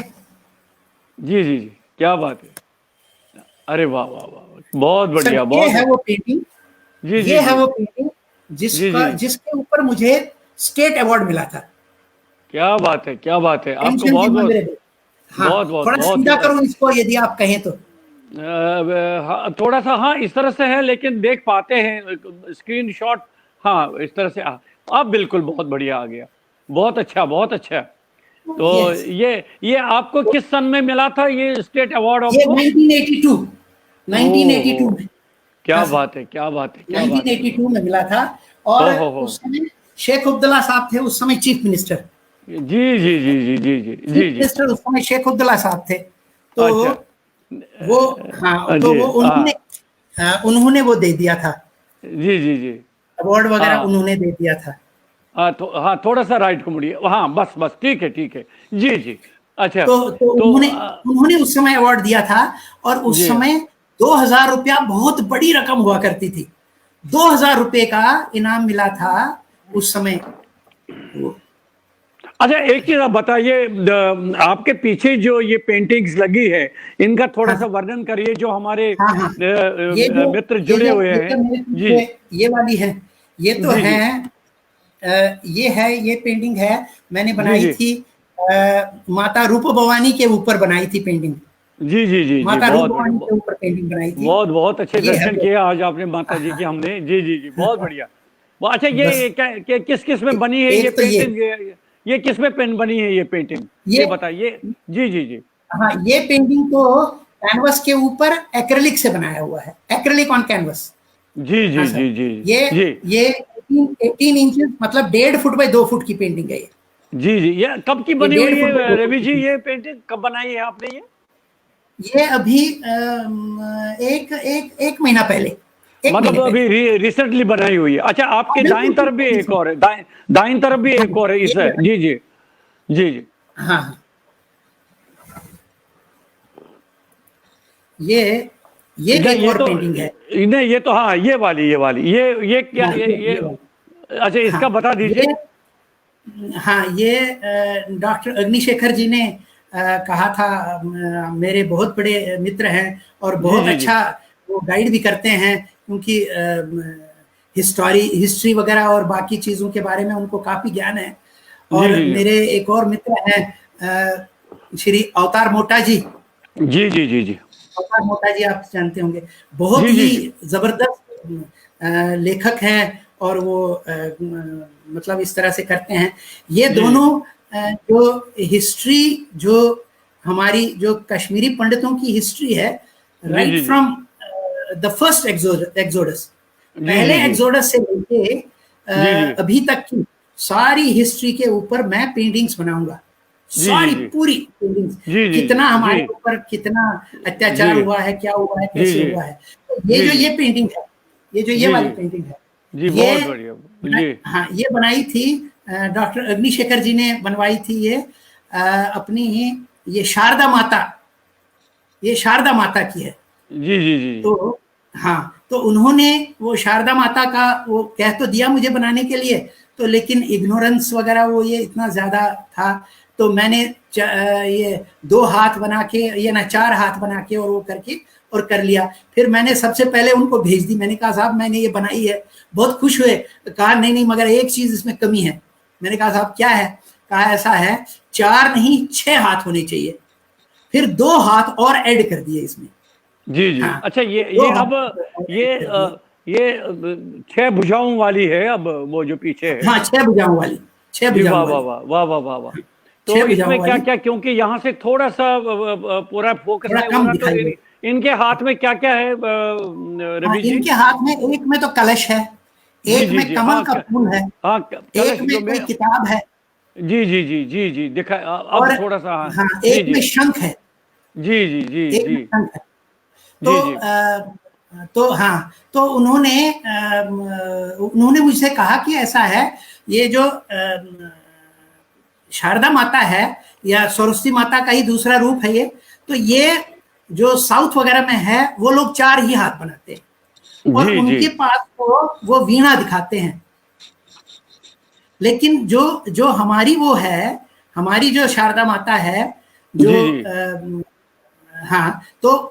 जी जी जी, क्या बात है। अरे वाह वाह वाह, बहुत सर बढ़िया, ये बहुत है बढ़िया। वो पेंटिंग, जी जी ये है जी वो पेंटिंग जी जी। जिसके ऊपर मुझे स्टेट अवार्ड मिला था, क्या बात है, क्या बात है, आपको एंशिएंट बहुत बहुत इमंदरेबल। हाँ, बहुत बहुत थोड़ा बहुत सीधा करो इसको यदि आप कहें तो। हाँ, थोड़ा सा, हाँ इस तरह से है, लेकिन देख पाते हैं स्क्रीन शॉट। हाँ, इस तरह से आप बिल्कुल, बहुत बढ़िया आ गया, बहुत अच्छा, बहुत अच्छा। तो यस, ये आपको किस सन में मिला था ये स्टेट अवार्ड ये आपको? 1982, ओहो, 1982 में। क्या हाँ सर, बात है, क्या बात है, क्या बात है। 1982 में मिला था। और ओहो, उस समय शेख अब्दुल्ला साहब थे, उस समय चीफ मिनिस्टर। जी जी जी जी जी जी चीफ जी जी। मिनिस्टर उस समय शेख अब्दुल्ला साहब थे। तो अच्छा। वो, हाँ तो जी वो हाँ। उन्होंने, उन्होंने वो दे दिया था। जी जी जी। अवार्ड वगैरह हाँ उन्होंने दे दिया था। हाँ, थोड़ा सा राइट को मुड़िए, हाँ बस बस, ठीक है ठीक है। जी जी। अच्छा। तो तो उन्होंने उन्होंने उस समय अवार्ड दिया था, और उस जी समय 2,000 रुपया बहुत बड़ी रकम हुआ करती थी। 2,000 रुपये का इनाम मिला था उस समय। अच्छा, एक चीज आप बताइए, आपके पीछे जो ये पेंटिंग्स लगी है, इनका थोड़ा सा हाँ वर्णन करिए, जो हमारे हाँ हाँ, मित्र जुड़े हुए ये हैं। जो मेरे जी पीछे ये वाली है, ये तो जी है, जी ये पेंटिंग है, मैंने जी बनाई जी थी, माता रूप भवानी के ऊपर बनाई थी पेंटिंग। जी जी जी जी, माता रूप बहुत बढ़िया, भवानी के ऊपर पेंटिंग बनाई थी। बहुत बहुत अच्छे ये है दर्शन वो। किए आज आपने माता जी के, हमने। जी जी जी, बहुत बढ़िया। वो अच्छा, बस किस किस में बनी है ये एक तो पेंटिंग? ये किस में पेन बनी है ये पेंटिंग, ये ये बताइए। जी जी जी हाँ, ये पेंटिंग तो कैनवस के ऊपर एक्रेलिक से बनाया हुआ है, एक्रेलिक ऑन कैनवस। जी हाँ जी सर, जी जी ये जी ये 18 इंचेस, मतलब 1.5 फुट बाय 2 फुट की पेंटिंग है ये। जी जी। ये कब की ये बनी डेढ़ हुई फुट बाय है दो फुट रवि की जी? पेंटिंग। ये पेंटिंग कब बनाई है आपने ये? ये अभी एक एक एक महीना पहले, एक मतलब महीने पहले। अभी रिसेंटली बनाई हुई है? अच्छा, हाँ, आपके दाईं बिल्कुल तरफ भी बिल्कुल एक recent। और है, दाईं तरफ भी हाँ एक और है ये इस है। जी जी जी जी। हाँ हाँ, ये नहीं एक ये और तो, पेंटिंग है। नहीं ये तो, हाँ ये क्या, हाँ ये ये वाली। अच्छा, हाँ इसका बता दीजिए। ये हाँ, ये डॉक्टर अग्निशेखर जी ने कहा था, मेरे बहुत बड़े मित्र हैं और जी बहुत जी जी अच्छा वो गाइड भी करते हैं, क्योंकि हिस्ट्री वगैरह और बाकी चीज़ों के बारे में उनको काफ़ी ज्ञान है। जी और जी जी मेरे एक और मित्र हैं, श्री अवतार मोटा जी। जी जी जी जी अवतार मोटा जी आप जानते होंगे, बहुत जी ही जी जी जबरदस्त लेखक हैं, और वो मतलब इस तरह से करते हैं। ये जी दोनों जो हिस्ट्री, जो हमारी जो कश्मीरी पंडितों की हिस्ट्री है, जी राइट जी जी फ्रॉम द फर्स्ट एक्सोडस, जी पहले जी जी एक्सोडस से लेके जी जी अभी तक की सारी हिस्ट्री के ऊपर मैं पेंटिंग्स बनाऊंगा, जी जी सारी जी पूरी पेंटिंग्स। जी जी कितना जी हमारे ऊपर कितना जी अत्याचार हुआ है, क्या हुआ है, जी कैसे जी हुआ है। तो ये जी जो जी ये पेंटिंग है, ये जो ये जी वाली जी पेंटिंग है, जी, ये बहुत बढ़िया। जी हाँ, ये बनाई थी डॉक्टर अग्निशेखर जी ने बनवाई थी ये, अपनी ये शारदा माता, ये शारदा माता की है। जी जी जी तो हाँ, तो उन्होंने वो शारदा माता का वो कह तो दिया मुझे बनाने के लिए, तो लेकिन इग्नोरेंस वगैरह वो ये इतना ज्यादा था, तो मैंने ये 2 हाथ बना के, ये ना 4 हाथ बना के और वो करके और कर लिया। फिर मैंने सबसे पहले उनको भेज दी, मैंने कहा साहब मैंने ये बनाई है। बहुत खुश हुए, कहा नहीं नहीं, मगर एक चीज इसमें कमी है। मैंने कहा साहब क्या है? कहा ऐसा है, 4 नहीं 6 हाथ होने चाहिए। फिर 2 हाथ और ऐड कर दिए इसमें। जी जी। हाँ, अच्छा, दो ये हाथ अब और ये ऐड कर दिए। ये 6 भुजाओं वाली है अब, वो जो पीछे है। हाँ, 6 भुजाओं वाली, छह जी, वाह भुजाओं वाह वाली, वाह वाह वाह वाह वाह। तो 6 भुजाओं इसमें क्या वाली। क्या, क्योंकि यहाँ से थोड़ा सा पूरा फोकस थोड़ा नहीं हो कम रहा, तो दिखाई दे। इनके हाथ में क्या क्या है, हाँ, रवि जी? इनके हाथ में एक में तो कलश है, जी एक जी में जी, कमल हाँ का फूल है, हाँ, एक कलश में जो मैं, कोई किताब है, जी जी जी जी जी, दिखा और अब थोड़ा सा, हाँ। हाँ, जी एक जी में शंख है, जी जी जी एक जी में शंख है। जी जी तो हाँ, तो उन्होंने मुझसे कहा कि ऐसा है, ये जो शारदा माता है या सरस्वती माता का ही दूसरा रूप है ये, तो ये जो साउथ वगैरह में है वो लोग 4 ही हाथ बनाते हैं, और जी जी उनके पास तो वो वीणा दिखाते हैं। लेकिन जो जो हमारी वो है, हमारी जो शारदा माता है, जो जी जी हाँ, तो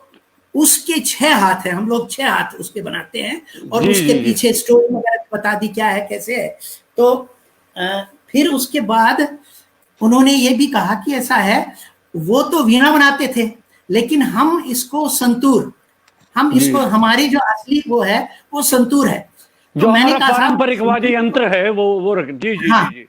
उसके 6 हाथ है, हम लोग 6 हाथ उसके बनाते हैं, और जी उसके जी जी पीछे स्टोरी वगैरह बता दी क्या है कैसे है। तो फिर उसके बाद उन्होंने ये भी कहा कि ऐसा है, वो तो वीणा बनाते थे, लेकिन हम इसको संतूर, हम जी, इसको, हमारी जो असली वो है वो संतूर है। तो जो मैंने हमारा कहा साहब पारंपरिक वाद्य यंत्र है वो रख। जी जी हाँ, जी जी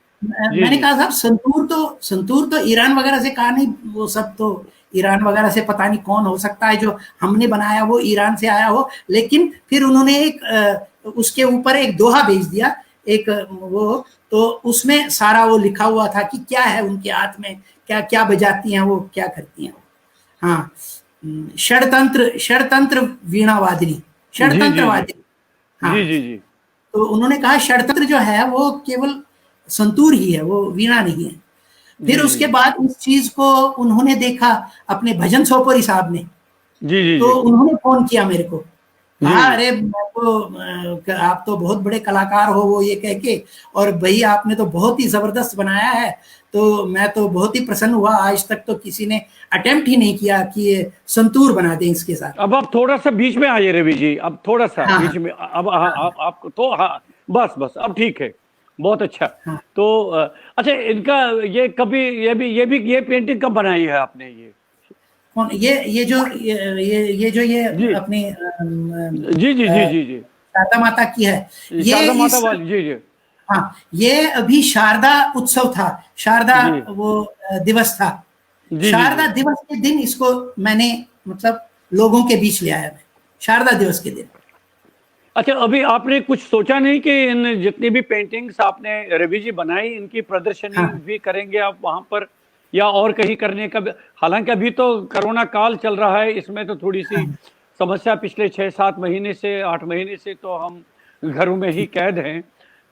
जी मैंने जी कहा साहब संतूर तो ईरान वगैरह से कहा नहीं, वो सब तो ईरान वगैरह से पता नहीं कौन हो सकता है जो हमने बनाया वो ईरान से आया हो। लेकिन फिर उन्होंने एक उसके ऊपर एक दोहा भेज दिया, एक वो, तो उसमें सारा वो लिखा हुआ था कि क्या है उनके हाथ में, क्या क्या बजाती हैं वो, क्या करती हैं वो। हाँ, षडतंत्र षडतंत्र वीणा वादिनी, जी षडतंत्र जी जी वादिनी। हाँ, जी जी जी तो उन्होंने कहा षड्यंत्र जो है वो केवल संतूर ही है, वो वीणा नहीं है। फिर जी उसके जी बाद इस चीज को उन्होंने देखा अपने भजन सोपोरी साहब ने, जी जी तो जी उन्होंने फोन किया मेरे को, जी कहा अरे मैं तो आप तो बहुत बड़े कलाकार हो, वो ये कह के, और भाई आपने तो बहुत ही जबरदस्त बनाया है, तो मैं तो बहुत ही प्रसन्न हुआ, आज तक तो किसी ने अटेम्प्ट ही नहीं किया कि ये संतूर बना दें इसके साथ। अब आप थोड़ा सा बीच में आइए रवि जी, अब थोड़ा सा हाँ बीच में, अब हाँ, आप तो हाँ, बस बस अब ठीक है, बहुत अच्छा। हाँ। तो अच्छा, इनका ये कभी ये पेंटिंग कब बनाई है आपने ये? कौन ये जो ये जो ये जी अपनी जी जी जी जी जी शारदा माता की है, ये शारदा माता इस, वाली, जी जी हाँ, ये अभी शारदा उत्सव था, शारदा जी वो दिवस था, जी जी शारदा जी दिवस के दिन इसको मैंने मतलब लोगों के बीच ले आया मैं, शारदा दिवस के दिन। अच्छा, अभी आपने कुछ सोचा नहीं कि इन जितनी भी पेंटिंग्स आपने रवि जी बनाई, इनकी प्रदर्शनी हाँ भी करेंगे आप वहां पर, या और कहीं करने का हालांकि अभी तो कोरोना काल चल रहा है, इसमें तो थोड़ी सी हाँ समस्या, पिछले 6-7 महीने से 8 महीने से तो हम घरों में ही कैद हैं।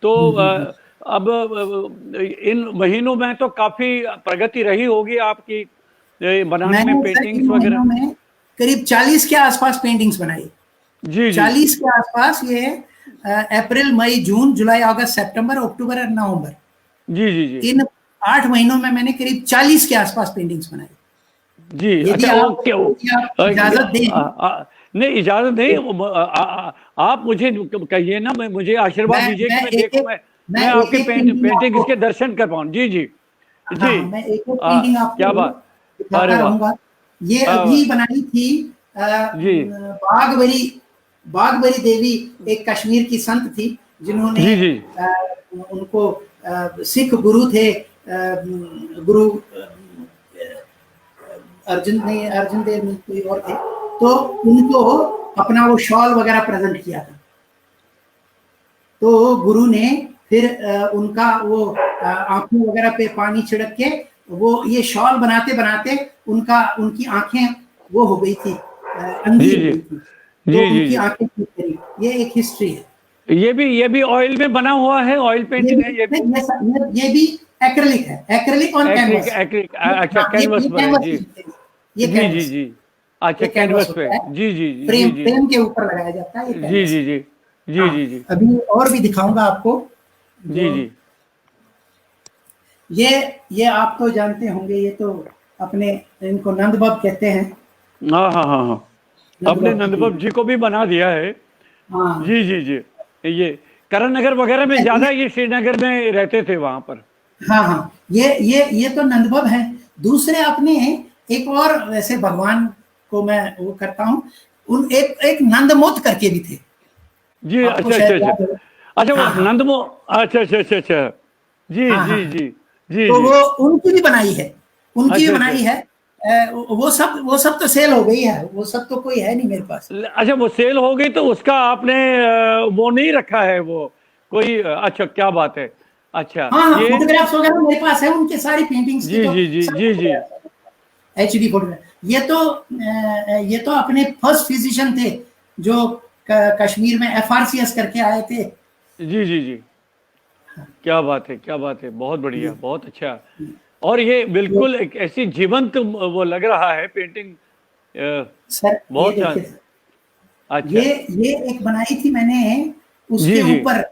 तो हम्म। अब इन महीनों में तो काफी प्रगति रही होगी आपकी बनाने में मैंने सर पेंटिंग्स इन वगैरह। महीनों में करीब 40 के आसपास पेंटिंग्स बनाई, जी जी 40 के आसपास। ये अप्रैल मई जून जुलाई अगस्त सितंबर अक्टूबर और नवंबर, जी जी जी इन 8 महीनों में मैंने करीब 40 के आसपास पेंटिंग्स बनाई। जी यदि अच्छा, आप ओके यदि आप इजाजत दें, नहीं, इजाजत नहीं, आप मुझे कहिए ना, मुझे आशीर्वाद दीजिए कि मैं मैं एक देखूं, एक मैं आपके पेंटिंग पेंटिंग आपको, इसके दर्शन कर पाऊं। जी जी हाँ जी हाँ, मैं एक पेंटिंग क्या आपको बात, अरे दिखाता वाह, रहूंगा। ये अ, अभी बनाई थी जी बागबरी, बागबरी देवी एक कश्मीर की संत थी, जिन्होंने जी जी उनको सिख गुरु थे, गुरु अर्जुन नहीं, अर्जुन देव नहीं, कोई और थे, तो उनको अपना वो शॉल वगैरह प्रेजेंट किया था। तो गुरु ने फिर उनका वो आंखों वगैरह पे पानी छिड़क के वो ये शॉल बनाते बनाते उनका, उनकी आंखें वो हो गई थी, अंधी जी हो जी गई थी, तो जी जी उनकी जी आंखें ठीक करी। ये एक हिस्ट्री है। ये भी ऑयल में बना हुआ है, ऑयल ये पेंटिंग है ये भी? ये भी एक्रेलिक है, एक्रेलिक ऑन एक्रिक कैनवस। एक्रिक अच्छा, हाँ, कैनवस ये पर है कैनवस, जी ये जी जी कैनवस, जी अच्छा, ये कैनवस कैनवस पे, होता है, जी जी जी फ्रेम जी फ्रेम के ऊपर लगाया जाता है, ये जी कैनवस जी है। जी जी हाँ, जी जी अभी और भी दिखाऊंगा आपको जी जो, जी ये ये आप तो जानते होंगे, ये तो अपने, इनको नंदबब कहते हैं, हाँ हाँ हाँ हाँ, अपने नंदबब की नंदबब पेंटिंग। जी को भी बना दिया है। हाँ जी जी जी ये करण नगर वगैरह में ज्यादा, ये श्रीनगर में रहते थे वहां पर। हाँ हाँ, ये तो नंदबब है। दूसरे अपने एक और वैसे भगवान को मैं वो करता हूँ, उन एक एक नंदमोत करके भी थे, जी आपको अच्छा अच्छा शायद अच्छा याद हो। अच्छा, वो हाँ हाँ नंदमो, अच्छा अच्छा अच्छा अच्छा, जी हाँ जी हाँ, जी जी तो जी वो उनकी भी बनाई है, उनकी भी अच्छा अच्छा बनाई है। वो सब तो सेल हो गई है, वो सब तो कोई है नहीं मेरे पास। अच्छा, वो सेल हो गई तो उसका आपने वो नहीं रखा है वो कोई, अच्छा क्या बात है, अच्छा हाँ हाँ, ये, फोटोग्राफ्स वगैरह मेरे पास है, उनकी सारी पेंटिंग्स के जी तो जी जी सब जी जी एचडी फोटोग्राफ। ये तो अपने फर्स्ट फिजिशियन थे जो कश्मीर में एफआरसीएस करके आए थे। जी जी जी क्या बात है, क्या बात है, बहुत बढ़िया, बहुत अच्छा। और ये तो बिल्कुल एक ऐसी जीवंत वो लग रहा है पेंटिंग, सर ये बहुत देखिए, अच्छा। ये एक बनाई थी मैंने जी उसके जी ऊपर।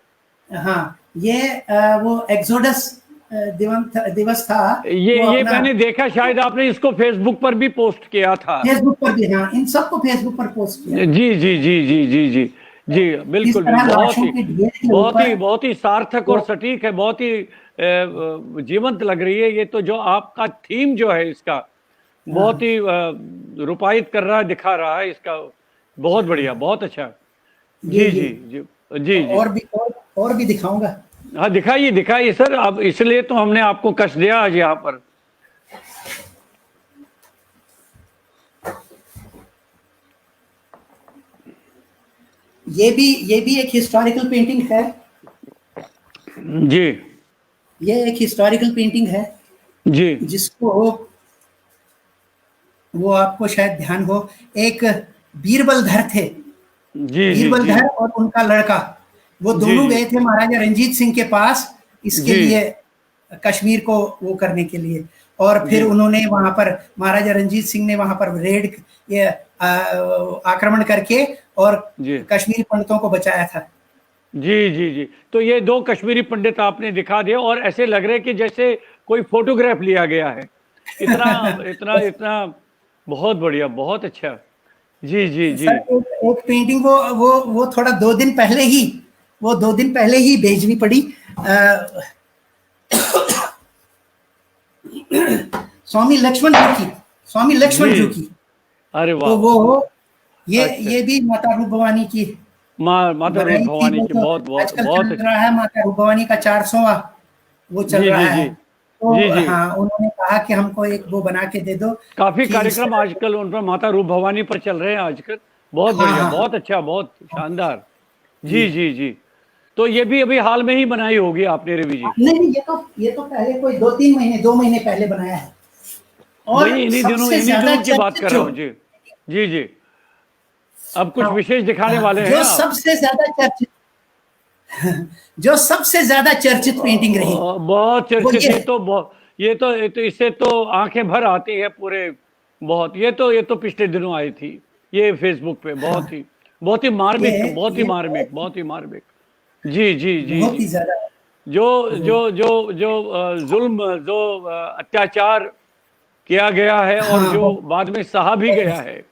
हाँ, ये वो एक्सोडस दिवस था, वो ये अपना मैंने देखा, शायद आपने इसको फेसबुक पर भी पोस्ट किया था। फेसबुक पर भी, हाँ, इन सबको फेसबुक पर पोस्ट किया था। जी जी जी जी जी जी जी इस बिल्कुल तरह बहुत लाशों ही, के ढेर के ऊपर बहुत ही सार्थक और वो, सटीक है, बहुत ही जीवंत लग रही है ये तो, जो आपका थीम जो है इसका, बहुत हाँ ही रूपायित कर रहा है, दिखा रहा है इसका, बहुत बढ़िया, बहुत अच्छा। जी ये जी जी जी जी और भी और भी दिखाऊंगा। हाँ, दिखाइए दिखाइए सर, अब इसलिए तो हमने आपको कष्ट दिया आज यहाँ पर। ये भी एक हिस्टोरिकल पेंटिंग है, जी ये एक हिस्टोरिकल पेंटिंग है, जी जिसको वो आपको शायद ध्यान हो, एक बीरबल धर थे, जी जी बीरबल जी धर और उनका लड़का, वो जी दोनों जी गए थे महाराजा रंजीत सिंह के पास इसके जी लिए, कश्मीर को वो करने के लिए। और फिर जी उन्होंने वहां पर, महाराजा रंजीत सिंह ने वहां पर रेड, ये आक्रमण करके और जी कश्मीरी पंडितों को बचाया था। जी जी जी। तो ये दो कश्मीरी पंडित आपने दिखा दिए और ऐसे लग रहे कि जैसे कोई फोटोग्राफ लिया गया है। इतना इतना इतना बहुत बढ़िया, बहुत अच्छा। जी जी जी सर एक पेंटिंग वो थोड़ा 2 दिन पहले ही, वो 2 दिन पहले ही भेजनी पड़ी। स्वामी लक्ष्मण जी की, स्वामी लक्ष्मण जी। जी की। अरे तो वाह वो वाह वाह। अच्छा, ये भी माता रूप भवानी की माँ माता रूप बनाई थी। भवानी वो की तो बहुत बहुत आजकल बहुत चल अच्छी। रहा है, माता रूप भवानी का 400वां वो चल जी रहा जी है। जी जी तो जी। हाँ, उन्होंने कहा कि हमको एक वो बना के दे दो काफी कि इस कार्यक्रम तरह से। आजकल उन पर माता रूप भवानी पर चल रहे हैं आजकल। बहुत हाँ बढ़िया, हाँ हाँ बहुत अच्छा, बहुत शानदार। जी। जी जी जी। तो ये भी अभी हाल में ही बनाई होगी आपने रवि जी? नहीं नहीं, ये तो पहले कोई 2-3 महीने, 2 महीने पहले बनाया है। और वही सबसे इन्हीं ज्यादा दिनों की बात चर्चित कर रहा जो, हूँ जी। जी जी। अब कुछ हाँ, विशेष दिखाने वाले हैं जो आप? सबसे ज्यादा चर्चित, जो सबसे ज्यादा चर्चित पेंटिंग रही बहुत वो चर्चित। ये है। ये तो इससे तो आंखें भर आती है पूरे। बहुत, ये तो पिछले दिनों आई थी ये फेसबुक पे। हाँ, बहुत ही ये मार्मिक, बहुत ही ये मार्मिक, बहुत ही मार्मिक। जी जी जी बहुत जी। ही ज्यादा। जो तो जो जो जो जुल्म, जो अत्याचार किया गया है और हाँ, जो बाद में सहा भी गया है।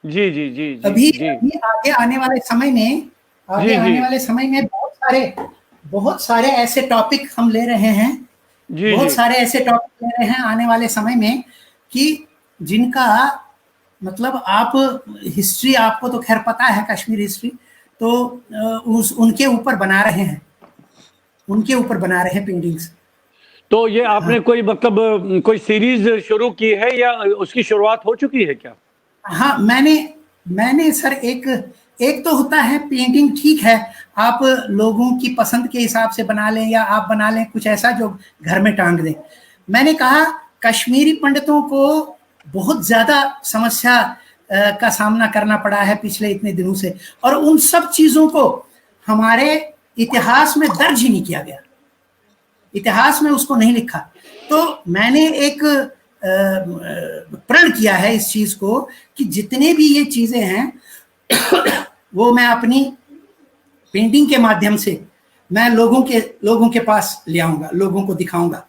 जी जी जी जी अभी जी अभी आगे आने वाले समय में, जी जी बहुत सारे ऐसे टॉपिक हम ले रहे हैं, जी बहुत जी सारे ऐसे टॉपिक ले रहे हैं आने वाले समय में कि जिनका मतलब, आप हिस्ट्री, आपको तो खैर पता है कश्मीर हिस्ट्री, तो उस उनके ऊपर बना रहे हैं, उनके ऊपर बना रहे हैं पेंटिंग्स। तो ये हाँ आपने कोई मतलब कोई सीरीज शुरू की है या उसकी शुरुआत हो चुकी है क्या? हाँ, मैंने मैंने सर एक, एक तो होता है पेंटिंग, ठीक है, आप लोगों की पसंद के हिसाब से बना लें या आप बना लें कुछ ऐसा जो घर में टांग दें। मैंने कहा कश्मीरी पंडितों को बहुत ज्यादा समस्या का सामना करना पड़ा है पिछले इतने दिनों से, और उन सब चीजों को हमारे इतिहास में दर्ज ही नहीं किया गया, इतिहास में उसको नहीं लिखा। तो मैंने एक प्रण किया है इस चीज को कि जितने भी ये चीजें हैं वो मैं अपनी पेंटिंग के माध्यम से मैं लोगों के पास ले आऊंगा, लोगों को दिखाऊंगा।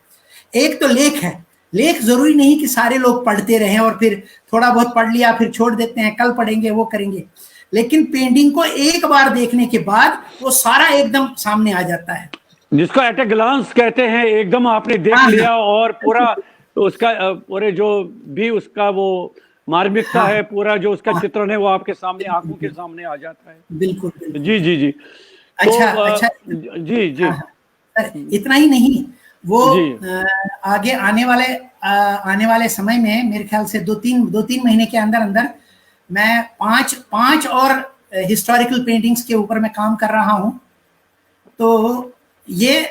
एक तो लेख है, लेख जरूरी नहीं कि सारे लोग पढ़ते रहें और फिर थोड़ा बहुत पढ़ लिया फिर छोड़ देते हैं, कल पढ़ेंगे वो करेंगे, लेकिन पेंटिंग को एक बार देखने के बाद वो सारा एकदम सामने आ जाता है, जिसको एट ए ग्लांस कहते हैं, एकदम आपने देख हाँ हाँ लिया और पूरा उसका पूरे जो भी उसका वो मार्मिकता हाँ है, पूरा जो उसका हाँ, चित्रण है वो आपके सामने, आंखों के बिल्कुल सामने आ जाता है। बिल्कुल बिल्कुल। जी जी जी। तो अच्छा अच्छा। जी जी हाँ हाँ सर, इतना ही नहीं, वो जी आगे आने वाले समय में मेरे ख्याल से 2-3 महीने के अंदर अंदर मैं पांच पांच और हिस्टोरिकल पेंटिंग्स के ऊपर मैं काम कर रहा हूँ। तो ये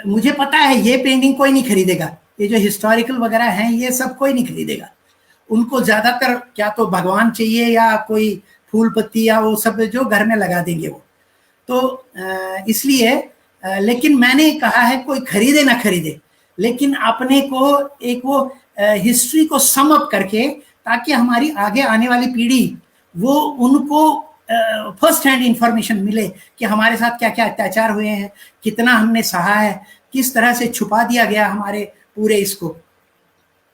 मुझे पता है ये पेंटिंग कोई नहीं खरीदेगा, ये जो हिस्टोरिकल वगैरह हैं ये सब कोई नहीं खरीदेगा, उनको ज्यादातर क्या तो भगवान चाहिए या कोई फूल पत्ती या वो सब जो घर में लगा देंगे वो। तो इसलिए लेकिन मैंने कहा है कोई खरीदे ना खरीदे, लेकिन अपने को एक वो हिस्ट्री को सम अप करके, ताकि हमारी आगे आने वाली पीढ़ी वो उनको फर्स्ट हैंड इंफॉर्मेशन मिले कि हमारे साथ क्या क्या अत्याचार हुए हैं, कितना हमने सहा है, किस तरह से छुपा दिया गया हमारे पूरे इसको।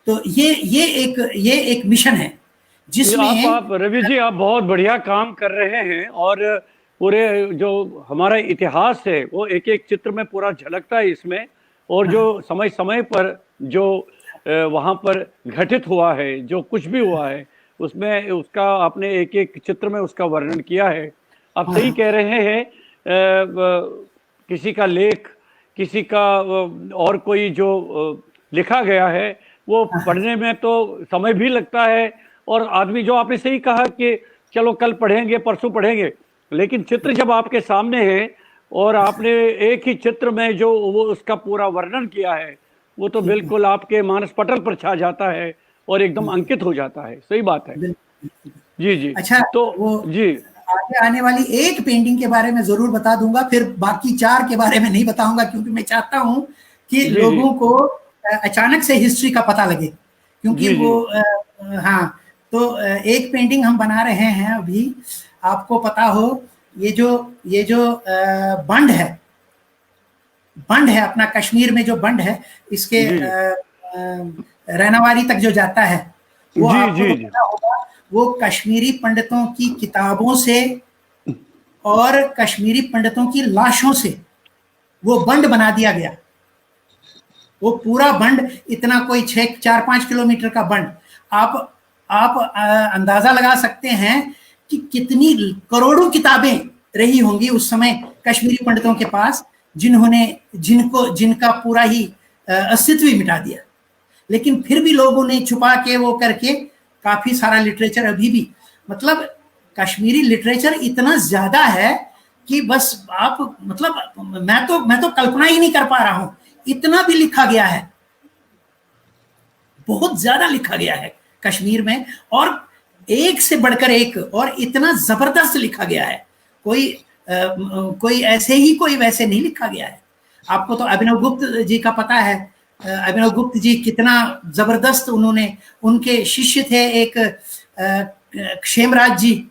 तो ये एक मिशन है जिसमें आप रवि जी, आप बहुत बढ़िया काम कर रहे हैं और पूरे जो हमारा इतिहास है वो एक एक चित्र में पूरा झलकता है इसमें। और जो समय समय पर जो वहाँ पर घटित हुआ है, जो कुछ भी हुआ है, उसमें उसका आपने एक एक चित्र में उसका वर्णन किया है। आप सही कह रहे हैं। किसी का लेख, किसी का और कोई जो लिखा गया है वो पढ़ने में तो समय भी लगता है, और आदमी, जो आपने सही कहा कि चलो कल पढ़ेंगे परसों पढ़ेंगे, लेकिन चित्र जब आपके सामने है और आपने एक ही चित्र में जो वो उसका पूरा वर्णन किया है, वो तो बिल्कुल आपके मानस पटल पर छा जाता है और एकदम अंकित हो जाता है। सही बात है। जी जी। अच्छा तो वो जी आगे आने वाली एक पेंटिंग के बारे में जरूर बता दूंगा, फिर बाकी 4 के बारे में नहीं बताऊंगा, क्योंकि मैं चाहता हूं कि लोगों को अचानक से हिस्ट्री का पता लगे, क्योंकि वो हाँ, तो एक पेंटिंग हम बना रहे हैं अभी, आपको पता हो, ये जो बंड है अपना कश्मीर में जो बंड है, इसके रैनावारी तक जो जाता है, वो आपको तो पता होगा, वो कश्मीरी पंडितों की किताबों से और कश्मीरी पंडितों की लाशों से वो बंड बना दिया गया। वो पूरा बंड, इतना कोई 4-5 किलोमीटर का बंड, आप अंदाजा लगा सकते हैं कि कितनी करोड़ों किताबें रही होंगी उस समय कश्मीरी पंडितों के पास, जिनका पूरा ही अस्तित्व ही मिटा दिया। लेकिन फिर भी लोगों ने छुपा के वो करके काफी सारा लिटरेचर अभी भी, मतलब कश्मीरी लिटरेचर इतना ज्यादा है कि बस आप, मतलब मैं तो कल्पना ही नहीं कर पा रहा हूं, इतना भी लिखा गया है, बहुत ज्यादा लिखा गया है कश्मीर में, और एक से बढ़कर एक, और इतना जबरदस्त लिखा गया है, कोई ऐसे ही कोई वैसे नहीं लिखा गया है। आपको तो अभिनव गुप्त जी का पता है, अभिनव गुप्त जी कितना जबरदस्त, उनके शिष्य थे एक क्षेमराज जी,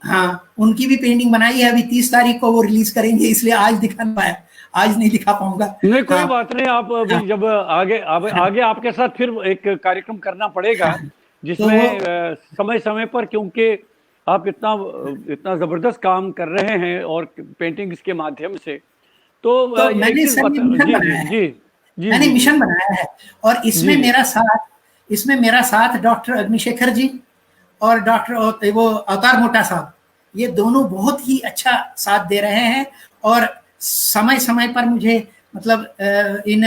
हाँ, उनकी भी पेंटिंग बनाई है, अभी 30 तारीख को वो रिलीज करेंगे, इसलिए आज दिखा नहीं पाया, आज नहीं दिखा पाऊंगा। नहीं, कोई बात नहीं, आप अभी जब आगे आपके साथ फिर एक कार्यक्रम करना पड़ेगा, जिसमें समय समय पर, क्योंकि आप इतना जबरदस्त काम कर रहे हैं और पेंटिंग्स के माध्यम से, तो मैंने मिशन बनाया है, और इसमें मेरा साथ डॉक्टर अग्निशेखर जी और डॉक्टर वो अवतार मोटा साहब, ये दोनों बहुत ही अच्छा साथ दे रहे हैं, और समय समय पर मुझे, मतलब इन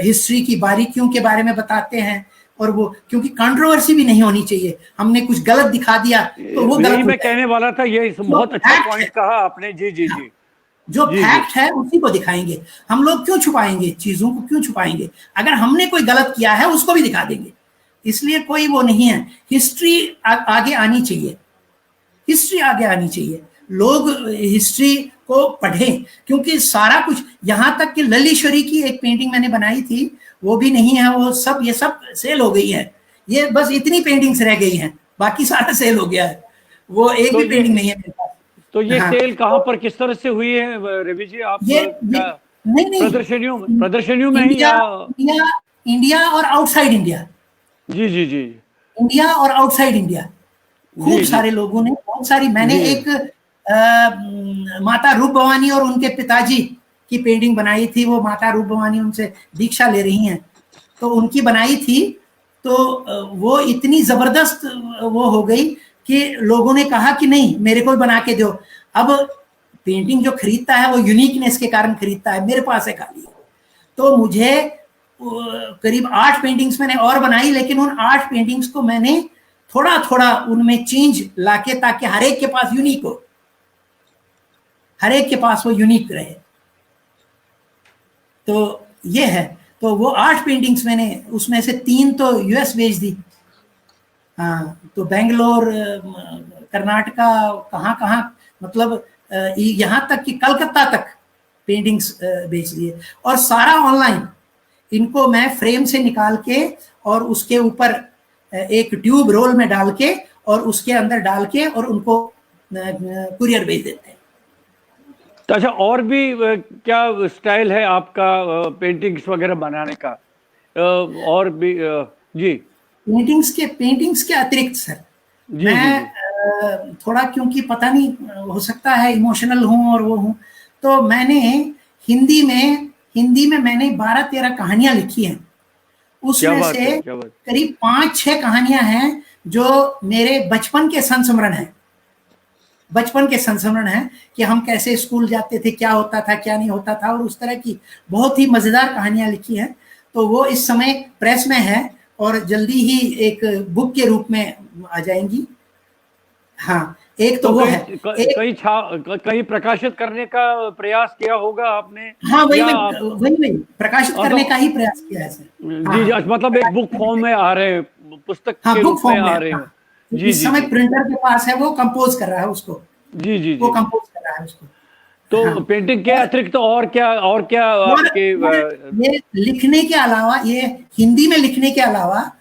हिस्ट्री की बारीकियों के बारे में बताते हैं, और वो, क्योंकि कंट्रोवर्सी भी नहीं होनी चाहिए, हमने कुछ गलत दिखा दिया तो वो गलत, मैं कहने वाला था, ये बहुत अच्छा पॉइंट कहा आपने। जी, जो फैक्ट है उसी को दिखाएंगे, हम लोग क्यों छुपाएंगे, चीजों को क्यों छुपाएंगे, अगर हमने कोई गलत किया है उसको भी दिखा देंगे, इसलिए कोई वो नहीं है। हिस्ट्री आगे आनी चाहिए, हिस्ट्री आगे आनी चाहिए, लोग हिस्ट्री को पढ़ें, क्योंकि सारा कुछ, यहां तक कि ललिश्वरी की एक पेंटिंग मैंने बनाई थी, वो भी नहीं है, वो सब, ये सब सेल हो गई है, ये बस इतनी पेंटिंग्स रह गई हैं, बाकी सारा सेल हो गया है, वो एक भी पेंटिंग नहीं है मेरे पास। तो ये सेल कहाँ पर, किस तरह से हुई है रवि जी, आप नहीं, प्रदर्शनियों में ही, इंडिया और आउटसाइड इंडिया, जी, इंडिया और आउटसाइड इंडिया, खूब सारे लोगों ने, बहुत सारी, मैंने एक माता रूप भवानी और उनके पिताजी की पेंटिंग बनाई थी, वो माता रूप भवानी उनसे दीक्षा ले रही हैं, तो उनकी बनाई थी, तो वो इतनी जबरदस्त वो हो गई कि लोगों ने कहा कि नहीं, मेरे को बना के दो। अब पेंटिंग जो खरीदता है वो यूनिकनेस के कारण खरीदता है, मेरे पास है खाली, तो मुझे करीब 8 पेंटिंग्स मैंने और बनाई, लेकिन उन 8 पेंटिंग्स को मैंने थोड़ा थोड़ा उनमें चेंज लाके, ताकि हर एक के पास यूनिक हो, हर एक के पास वो यूनिक रहे, तो ये है। तो वो 8 पेंटिंग्स मैंने, उसमें से 3 तो यूएस भेज दी, हाँ, तो बेंगलोर, कर्नाटका, कहाँ, मतलब यहाँ तक कि कलकत्ता तक पेंटिंग्स बेच दिए, और सारा ऑनलाइन, इनको मैं फ्रेम से निकाल के और उसके ऊपर एक ट्यूब रोल में डाल के और उसके अंदर डाल के और उनको कुरियर भेज देते हैं। तो अच्छा, और भी क्या स्टाइल है आपका पेंटिंग्स वगैरह बनाने का, और भी जी? पेंटिंग्स के अतिरिक्त सर, मैं थोड़ा, क्योंकि पता नहीं, हो सकता है इमोशनल हूँ और वो हूँ, तो मैंने हिंदी में मैंने 12-13 कहानियां लिखी हैं, उसमें से करीब 5-6 कहानियां हैं जो मेरे बचपन के संस्मरण है कि हम कैसे स्कूल जाते थे, क्या होता था क्या नहीं होता था, और उस तरह की बहुत ही मजेदार कहानियां लिखी हैं, तो वो इस समय प्रेस में है और जल्दी ही एक बुक के रूप में आ जाएंगी। हाँ, एक तो वो है, कहीं प्रकाशित करने का प्रयास किया होगा आपने? हाँ, वही प्रकाशित करने का ही प्रयास किया है सर। जी, मतलब एक बुक फॉर्म में आ रहे हैं, पुस्तक के रूप में आ रहे हैं। जी इस जी समय जी प्रिंटर के पास है, वो कंपोज कर रहा है उसको, जी जी वो जी। कंपोज कर रहा है उसको। तो हाँ, पेंटिंग के अतिरिक्त तो और क्या और आपके ये लिखने के अलावा, ये हिंदी में लिखने के अलावा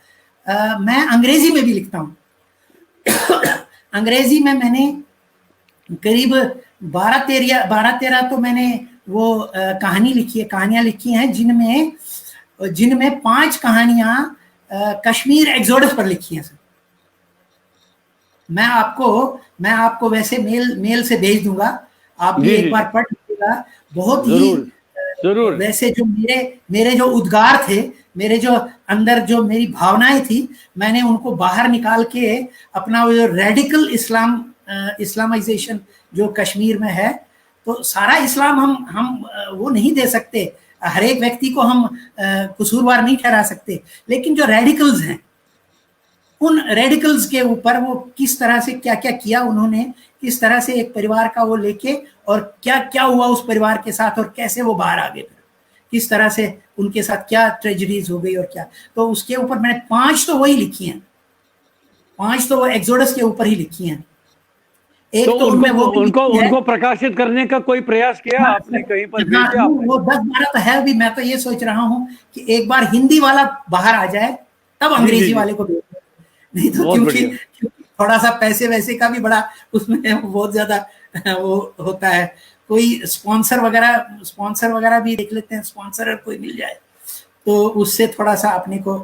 मैं अंग्रेजी में भी लिखता हूँ। अंग्रेजी में मैंने करीब 12-13 तो मैंने वो कहानी लिखी है, कहानियां लिखी हैं, जिनमें जिनमें 5 कहानियां कश्मीर एक्सोडस पर लिखी हैं सर। मैं आपको वैसे मेल से भेज दूंगा, आप भी जी एक जी बार जी, पढ़ लीजिएगा। बहुत ही जरूर जरूर। वैसे जो मेरे जो उद्गार थे, मेरे जो अंदर जो मेरी भावनाएं थी, मैंने उनको बाहर निकाल के अपना वो जो रेडिकल इस्लामाइजेशन जो कश्मीर में है, तो सारा इस्लाम हम वो नहीं दे सकते, हर एक व्यक्ति को हम कसूरवार नहीं ठहरा सकते, लेकिन जो रेडिकल्स हैं, उन रेडिकल्स के ऊपर वो किस तरह से क्या क्या किया उन्होंने, किस तरह से एक परिवार का वो लेके, और क्या क्या हुआ उस परिवार के साथ, और कैसे वो बाहर आ गए, किस तरह से उनके साथ क्या ट्रेजेडीज हो गई और क्या। तो उसके ऊपर मैंने 5 तो वही लिखी हैं, 5 तो वो एक्सोडस के ऊपर ही लिखी हैं। तो एक तो उनको उनमें वो भी उनको लिखी है। उनको प्रकाशित करने का कोई प्रयास किया हाँ आपने, कहीं पर हाँ, भेजा आपने? वो 10-12 तो है भी। मैं तो ये सोच रहा हूँ कि एक बार हिंदी वाला बाहर आ जाए, तब जी जी अंग्रेजी जी, वाले को भेज, नहीं तो बहुत बढ़िया। क्योंकि थोड़ा सा पैसे वैसे का भी बड़ा उसमें बहुत ज्यादा वो होता है। कोई स्पॉन्सर वगैरह भी देख लेते हैं, स्पॉन्सर कोई मिल जाए तो उससे थोड़ा सा अपने को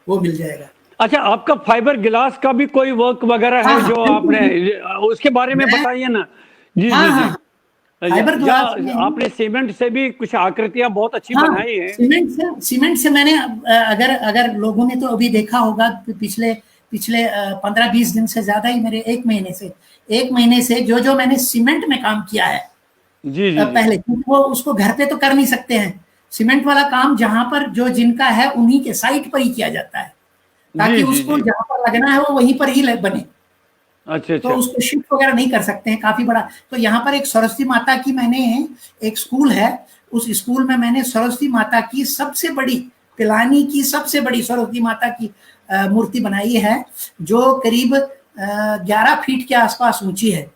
वो मिल जाएगा। अच्छा, आपका फाइबर गिलास का भी कोई वर्क वगैरह हाँ है हाँ, जो बिल्कुल आपने, बिल्कुल। उसके बारे में मैं बताइए ना। जी हाँ जी हाँ जी। हाँ, फाइबर या ग्लास में। आपने सीमेंट से भी कुछ आकृतियां बहुत अच्छी हाँ, बनाई हैं। सीमेंट से मैंने अगर अगर लोगों ने तो अभी देखा होगा, पिछले पिछले 15-20 दिन से ज्यादा ही, मेरे 1 महीने से जो जो मैंने सीमेंट में काम किया है जी जी जी पहले, क्योंकि वो उसको घर पे तो कर नहीं सकते हैं। सीमेंट वाला काम जहां पर जो जिनका है उन्हीं के साइट पर ही किया जाता है, जी ताकि जी उसको जी। जहां पर लगना है वो वहीं पर ही बने। अच्छा तो अच्छा। उसको शिफ्ट वगैरह नहीं कर सकते हैं, काफी बड़ा। तो यहाँ पर एक सरस्वती माता की, मैंने एक स्कूल है, उस स्कूल में मैंने सरस्वती माता की सबसे बड़ी, पिलानी की सबसे बड़ी सरस्वती माता की मूर्ति बनाई है, जो करीब 11 फीट के आसपास ऊंची है,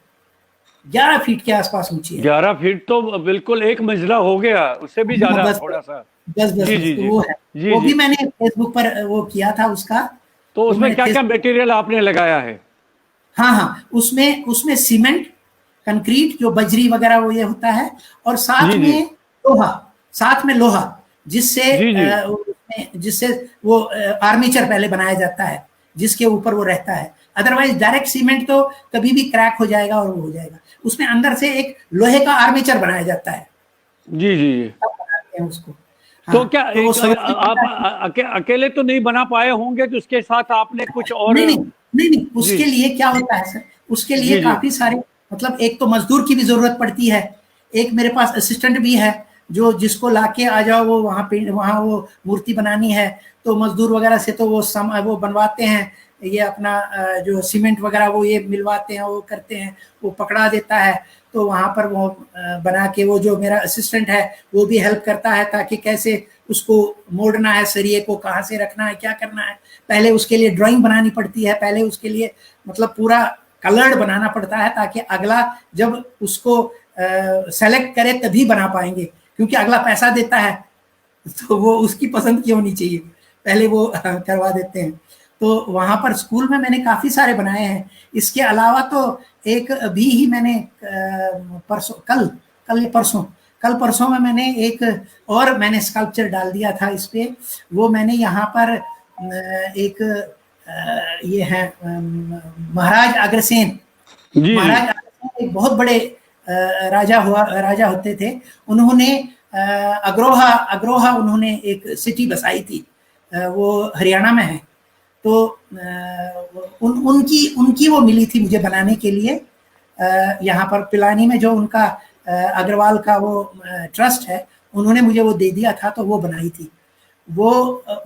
11 फीट के आसपास ऊंची है। 11 फीट तो बिल्कुल एक मंजिला हो गया, उससे भी हाँ, ज्यादा बस थोड़ा सा। बस बस जी बस, जी तो जी वो है। जी वो भी जी। मैंने फेसबुक पर वो किया था उसका, तो वो उसमें मैंने क्या क्या फेसबुक। मटेरियल आपने लगाया है? हाँ हाँ, उसमें उसमें सीमेंट, कंक्रीट जो बजरी वगैरह वो ये होता है, और जी जी लोहा साथ में लोहा, जिससे जी जी। जिससे वो आर्मेचर पहले बनाया जाता है, जिसके ऊपर वो रहता है। अदरवाइज डायरेक्ट सीमेंट तो कभी भी क्रैक हो जाएगा और वो हो जाएगा। उसमें अंदर से एक लोहे का आर्मेचर बनाया जाता है, जी जी जी। तब बनाते हैं उसको। तो हाँ, क्या तो वो एक सरस्वती आप माता की। अकेले तो नहीं बना पाए होंगे, तो उसके साथ आपने कुछ और? नहीं नहीं नहीं नहीं, जी उसके लिए क्या होता है सर, उसके लिए जी जी काफी सारे, मतलब एक तो मजदूर की भी जरूरत पड़ती है, एक मेरे पास असिस्टेंट भी है, जो जिसको लाके आ जाओ, वो वहाँ पे वहाँ वो मूर्ति बनानी है, तो मजदूर वगैरह से तो वो बनवाते हैं, ये अपना जो सीमेंट वगैरह वो ये मिलवाते हैं, वो करते हैं, वो पकड़ा देता है। तो वहाँ पर वो बना के, वो जो मेरा असिस्टेंट है वो भी हेल्प करता है, ताकि कैसे उसको मोड़ना है, सरिये को कहाँ से रखना है, क्या करना है। पहले उसके लिए ड्राइंग बनानी पड़ती है, पहले उसके लिए मतलब पूरा कलर्ड बनाना पड़ता है, ताकि अगला जब उसको सेलेक्ट करे तभी बना पाएंगे, क्योंकि अगला पैसा देता है, तो वो उसकी पसंद की होनी चाहिए, पहले वो करवा देते हैं। तो वहां पर स्कूल में मैंने काफी सारे बनाए हैं। इसके अलावा तो एक अभी ही मैंने परसों कल कल परसों में मैंने एक और मैंने स्कल्पचर डाल दिया था इस पे। वो मैंने यहाँ पर एक ये है महाराज अग्रसेन। जी जी। महाराज अग्रसेन एक बहुत बड़े राजा होते थे। उन्होंने अग्रोहा अग्रोहा उन्होंने एक सिटी बसाई थी, वो हरियाणा में है। तो उनकी उनकी वो मिली थी मुझे बनाने के लिए। यहाँ पर पिलानी में जो उनका अग्रवाल का वो ट्रस्ट है, उन्होंने मुझे वो दे दिया था, तो वो बनाई थी। वो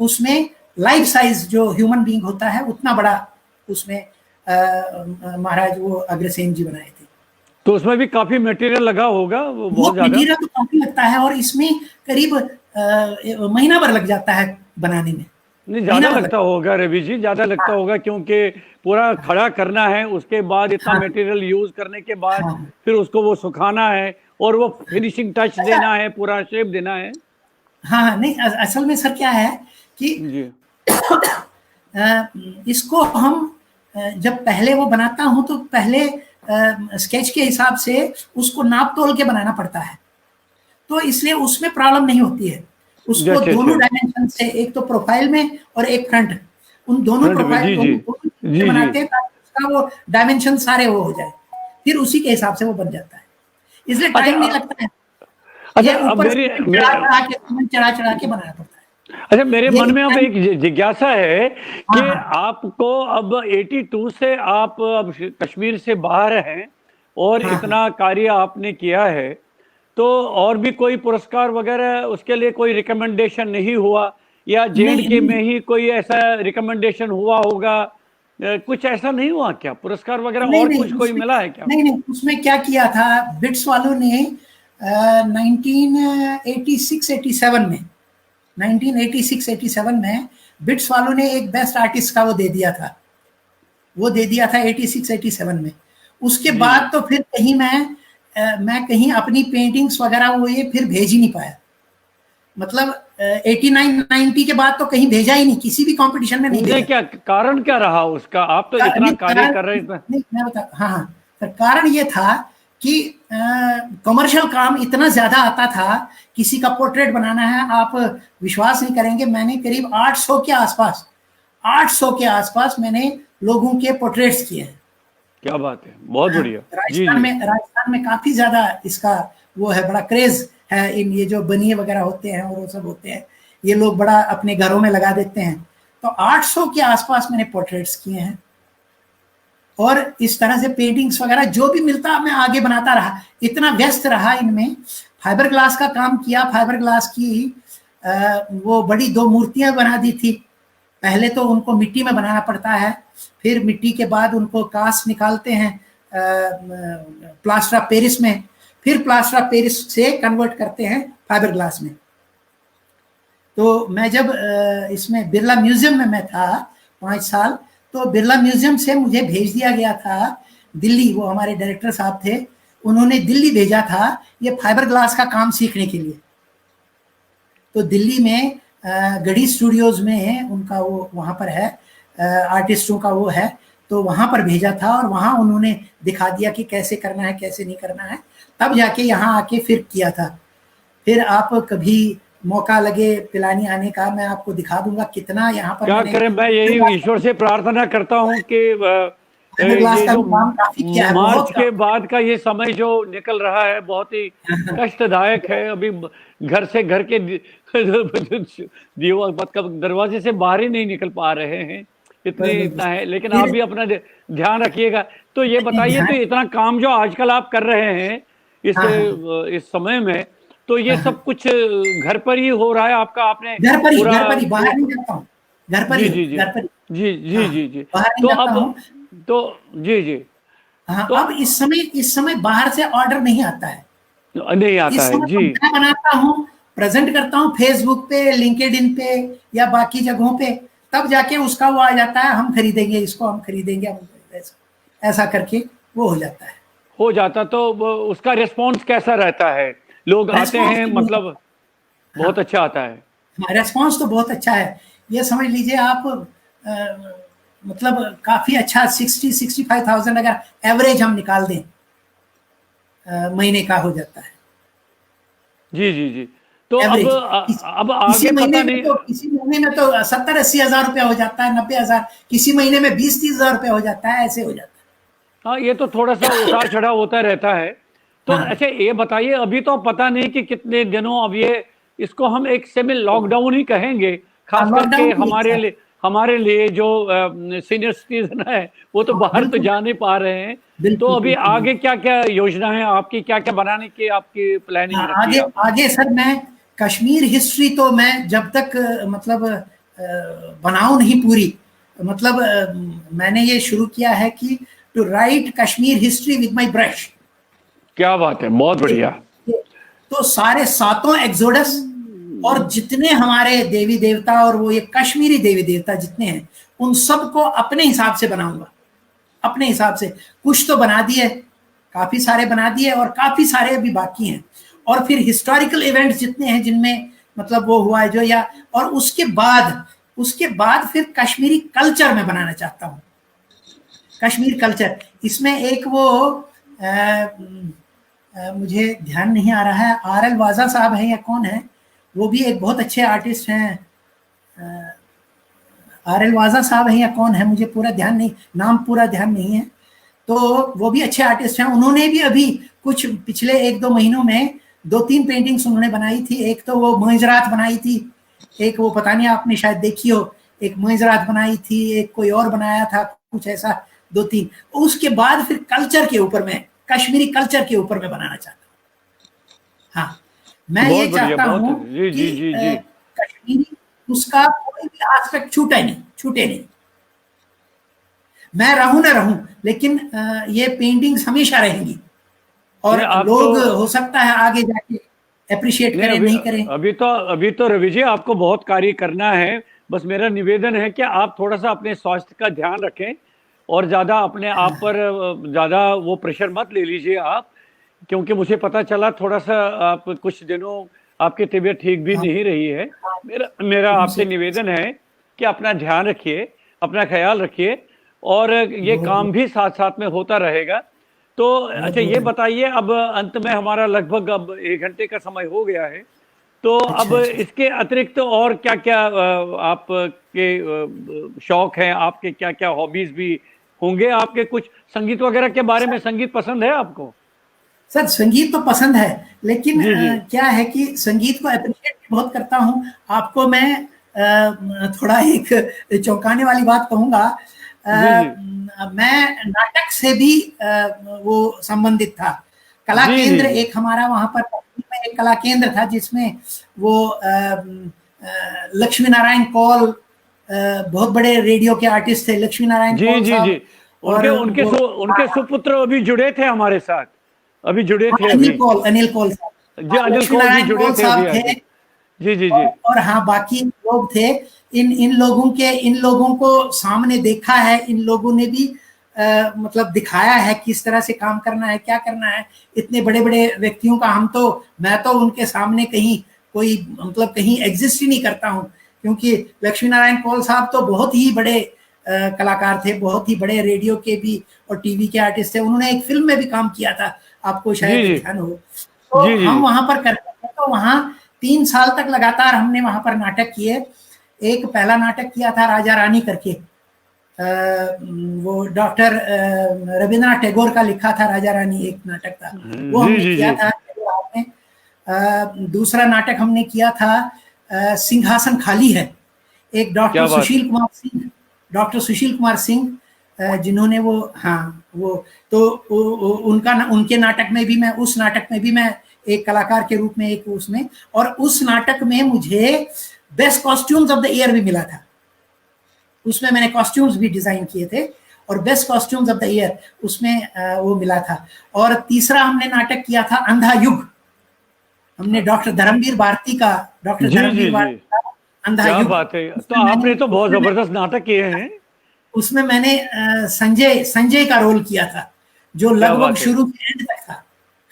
उसमें लाइफ साइज जो ह्यूमन बीइंग होता है उतना बड़ा उसमें महाराज वो अग्रसेन जी बनाए थे। तो उसमें भी काफी मटेरियल लगा होगा, वो वो बहुत ज्यादा? मटीरियल तो काफी लगता है, और इसमें करीब महीना भर लग जाता है बनाने में। नहीं, ज्यादा लगता होगा रवि जी, ज्यादा लगता होगा, क्योंकि पूरा खड़ा करना है, उसके बाद इतना मटेरियल यूज करने के बाद फिर उसको वो सुखाना है और वो फिनिशिंग टच देना है, पूरा शेप देना है। हाँ नहीं, असल में सर क्या है कि जी इसको हम जब पहले वो बनाता हूं तो पहले स्केच के हिसाब से उसको नाप तोल के बनाना पड़ता है, तो इसलिए उसमें प्रॉब्लम नहीं होती है। उसको दोनों डायमेंशन से, एक तो प्रोफाइल में और एक फ्रंट, उन दोनों प्रोफाइल दोनों बनाते हैं ताकि उसका वो डायमेंशन सारे वो हो जाए, फिर उसी के हिसाब से वो बन जाता है, इसलिए टाइम नहीं लगता है। अच्छा, अब चढ़ा के बनाना पड़ता है। अच्छा, मेरे मन में अब एक जिज्ञासा है कि आपको अब 82 से आप अब कश्मीर से बाहर हैं और इतना कार्य आपने किया है, तो और भी कोई पुरस्कार वगैरह उसके लिए कोई रिकमेंडेशन नहीं हुआ, या JNK में ही कोई ऐसा रिकमेंडेशन हुआ होगा, कुछ ऐसा नहीं हुआ क्या, पुरस्कार वगैरह और कुछ कोई मिला है क्या? नहीं, उसमें क्या किया था बिट्स वालों ने 1986-87 में बिट्स वालों ने एक बेस्ट आर्टिस्ट का वो दे दिया था, 86-87 में। उसके बाद तो फिर कहीं मैं कहीं अपनी पेंटिंग्स वगैरह वो ये फिर भेज ही नहीं पाया, मतलब 89-90 के बाद तो कहीं भेजा ही नहीं, किसी भी कंपटीशन में नहीं भेजा। क्या कारण क्या रहा उसका? आप तो इतना कार्य कर रहे थे। नहीं, मैं बता, हाँ, तो कारण ये था कि कमर्शियल काम इतना ज्यादा आता था, किसी का पोर्ट्रेट बनाना है, आप विश्वास नहीं करेंगे, मैंने करीब 800 के आसपास मैंने लोगों के पोर्ट्रेट्स किए हैं। क्या बात है, बहुत बढ़िया। राजस्थान में काफी ज्यादा इसका वो है, बड़ा क्रेज है इन ये जो बनिए वगैरह होते हैं और वो सब होते हैं, ये लोग बड़ा अपने घरों में लगा देते हैं। तो 800 के आसपास मैंने पोर्ट्रेट्स किए हैं, और इस तरह से पेंटिंग्स वगैरह जो भी मिलता मैं आगे बनाता रहा, इतना व्यस्त रहा इनमें। फाइबर ग्लास का काम किया, फाइबर ग्लास की वो बड़ी 2 मूर्तियां बना दी थी। पहले तो उनको मिट्टी में बनाना पड़ता है, फिर मिट्टी के बाद उनको कास्ट निकालते हैं प्लास्टर ऑफ पेरिस में, फिर प्लास्टर ऑफ पेरिस से कन्वर्ट करते हैं फाइबर ग्लास में। तो मैं जब इसमें बिरला म्यूजियम में मैं था 5 साल, तो बिरला म्यूजियम से मुझे भेज दिया गया था दिल्ली, वो हमारे डायरेक्टर साहब थे, उन्होंने दिल्ली भेजा था ये फाइबर ग्लास का काम सीखने के लिए। तो दिल्ली में गढ़ी स्टूडियोज में उनका वो वहाँ पर है, आर्टिस्टों का वो है, तो वहाँ पर भेजा था और वहाँ उन्होंने दिखा दिया कि कैसे करना है कैसे नहीं करना है, तब जाके यहाँ आके फिर किया था। फिर आप कभी मौका लगे पिलानी आने का, मैं आपको दिखा दूंगा कितना यहाँ पर। क्या करें, मैं यही ईश्वर से प्रार्थना करता हूँ कि ये जो मार्च के बाद का ये समय जो निकल रहा है बहुत ही कष्टदायक है। अभी घर से घर के दरवाजे से बाहर ही नहीं निकल पा रहे हैं, इतना है। लेकिन आप भी अपना ध्यान रखिएगा। तो ये बताइए, तो इतना काम जो आजकल आप कर रहे हैं इस समय में, तो ये सब कुछ घर पर ही हो रहा है आपका? आपने घर पर ही बाहर नहीं जाता हूँ, घर पर ही। जी तो अब तो जी हाँ, तो अब इस समय बाहर से ऑर्डर नहीं आता है, नहीं आता है जी। मैं बनाता हूँ, प्रेजेंट करता हूँ फेसबुक पे, लिंक्डइन पे या बाकी जगहों पे, तब जाके उसका वो आ जाता है, हम खरीदेंगे इसको, हम खरीदेंगे, ऐसा करके वो हो जाता। तो उसका रिस्पॉन्स कैसा रहता है? लोग आते हैं, मतलब बहुत अच्छा आता है? रेस्पॉन्स तो बहुत अच्छा है, ये समझ लीजिए आप, मतलब काफी अच्छा 60-65,000 अगर एवरेज हम निकाल दें महीने का हो जाता है। जी तो अब आगे पता नहीं, किसी महीने में तो 70-80 हजार रुपया हो जाता है, 90 हजार, किसी महीने में 20-30 हजार रुपया हो जाता है, ऐसे हो जाता है। हाँ, ये तो थोड़ा सा उतार चढ़ाव होता रहता है। तो अच्छा ये बताइए, अभी तो पता नहीं कि कितने दिनों अब ये इसको हम एक सेमी लॉकडाउन ही कहेंगे, खास करके हमारे लिए जो सीनियर सिटीजन है वो तो बाहर तो जा नहीं पा रहे हैं। तो अभी आगे क्या क्या योजना है आपकी, क्या क्या बनाने की आपकी प्लानिंग? आगे सर मैं कश्मीर हिस्ट्री तो मैं जब तक मतलब बनाऊं नहीं पूरी, मतलब मैंने ये शुरू किया है कि to write Kashmir history with my brush. क्या बात है, बहुत बढ़िया। तो सारे 7 एक्सोडस और जितने हमारे देवी देवता और वो ये कश्मीरी देवी देवता जितने हैं उन सबको अपने हिसाब से बनाऊंगा, अपने हिसाब से। कुछ तो बना दिए, काफी सारे बना दिए और काफी सारे अभी बाकी हैं। और फिर हिस्टोरिकल इवेंट्स जितने हैं जिनमें मतलब वो हुआ है जो, या और उसके बाद फिर कश्मीरी कल्चर में बनाना चाहता हूँ, कश्मीर कल्चर। इसमें एक वो मुझे ध्यान नहीं आ रहा है, RL वाजा साहब है या कौन है, वो भी एक बहुत अच्छे आर्टिस्ट हैं। RL वाजा साहब है या कौन है, मुझे पूरा ध्यान नहीं, नाम पूरा ध्यान नहीं है। तो वो भी अच्छे आर्टिस्ट हैं। उन्होंने भी अभी कुछ पिछले 1-2 महीनों में 2-3 पेंटिंग्स उन्होंने बनाई थी। एक तो वो मुइज़रात बनाई थी, एक वो पता नहीं आपने शायद देखी हो, एक मुइज़रात बनाई थी, एक कोई और बनाया था, कुछ ऐसा 2-3। उसके बाद फिर कल्चर के ऊपर में, कश्मीरी कल्चर के ऊपर में बनाना चाहता हूँ। हाँ, मैं ये चाहता हूँ कि कश्मीरी उसका कोई भी एस्पेक्ट छूटे नहीं। मैं रहूं ना रहूं, लेकिन ये पेंटिंग्स हमेशा रहेंगी और लोग हो सकता है आगे जाके अप्रिशिएट करें, नहीं करें। अभी तो रवि जी आपको बहुत कार्य करना है। बस मेरा निवेदन है कि आप थोड़ा सा अपने स्वास्थ्य का ध्यान रखें और ज्यादा अपने आप पर ज्यादा वो प्रेशर मत ले लीजिए आप, क्योंकि मुझे पता चला थोड़ा सा आप कुछ दिनों आपकी तबीयत ठीक भी नहीं रही है। मेरा आपसे निवेदन है कि अपना ध्यान रखिए, अपना ख्याल रखिए और ये काम भी साथ साथ में होता रहेगा। तो अच्छा ये बताइए, अब अंत में हमारा लगभग अब 1 घंटे का समय हो गया है, तो अब इसके अतिरिक्त और क्या क्या आपके शौक हैं, आपके क्या क्या हॉबीज भी होंगे आपके? कुछ संगीत वगैरह के बारे में, संगीत पसंद है आपको? सर संगीत तो पसंद है, लेकिन क्या है कि संगीत को अप्रिशिएट बहुत करता हूँ। आपको मैं थोड़ा एक चौंकाने वाली बात कहूंगा। मैं नाटक से भी वो संबंधित था। कला केंद्र एक हमारा वहां पर एक कला केंद्र था जिसमें वो लक्ष्मी नारायण कौल, बहुत बड़े रेडियो के आर्टिस्ट थे लक्ष्मी नारायण कौल साहब। उनके सुपुत्र अभी जुड़े थे हमारे साथ, अभी जुड़े थे अनिल कौल साहब जी, अनिल कौल भी जुड़े थे। जी। और हाँ बाकी लोग थे। इन लोगों को सामने देखा है, इन लोगों ने भी मतलब दिखाया है किस तरह से काम करना है, क्या करना है। इतने बड़े बड़े व्यक्तियों का मैं तो उनके सामने कोई मतलब कहीं एग्जिस्ट ही नहीं करता हूँ, क्योंकि लक्ष्मी नारायण कौल साहब तो बहुत ही बड़े कलाकार थे, बहुत ही बड़े रेडियो के भी और टीवी के आर्टिस्ट थे। उन्होंने एक फिल्म में भी काम किया था, आपको शायद ध्यान हो। तो हम वहां पर करते थे, तो वहां 3 साल तक लगातार हमने वहां पर नाटक किए। एक पहला नाटक किया था राजा रानी करके, वो डॉक्टर रविन्द्रनाथ टैगोर का लिखा था, राजा रानी एक नाटक था, वो हमने किया था। दूसरा नाटक हमने किया था सिंहासन खाली है, एक डॉक्टर सुशील कुमार सिंह जिन्होंने उनके नाटक में भी उस नाटक में भी मैं एक कलाकार के रूप में एक उसमें, और उस नाटक में मुझे best costumes of the year भी मिला था। उसमें मैंने कॉस्ट्यूम्स भी डिजाइन किए थे और best costumes of the year उसमें वो मिला था। और तीसरा हमने नाटक किया था अंधा युग, हमने डॉक्टर धर्मवीर भारती का अंधा युग। बात है, तो आपने तो बहुत जबरदस्त नाटक किए हैं। उसमें मैंने संजय का रोल किया था, जो लगभग शुरू से एंड तक था।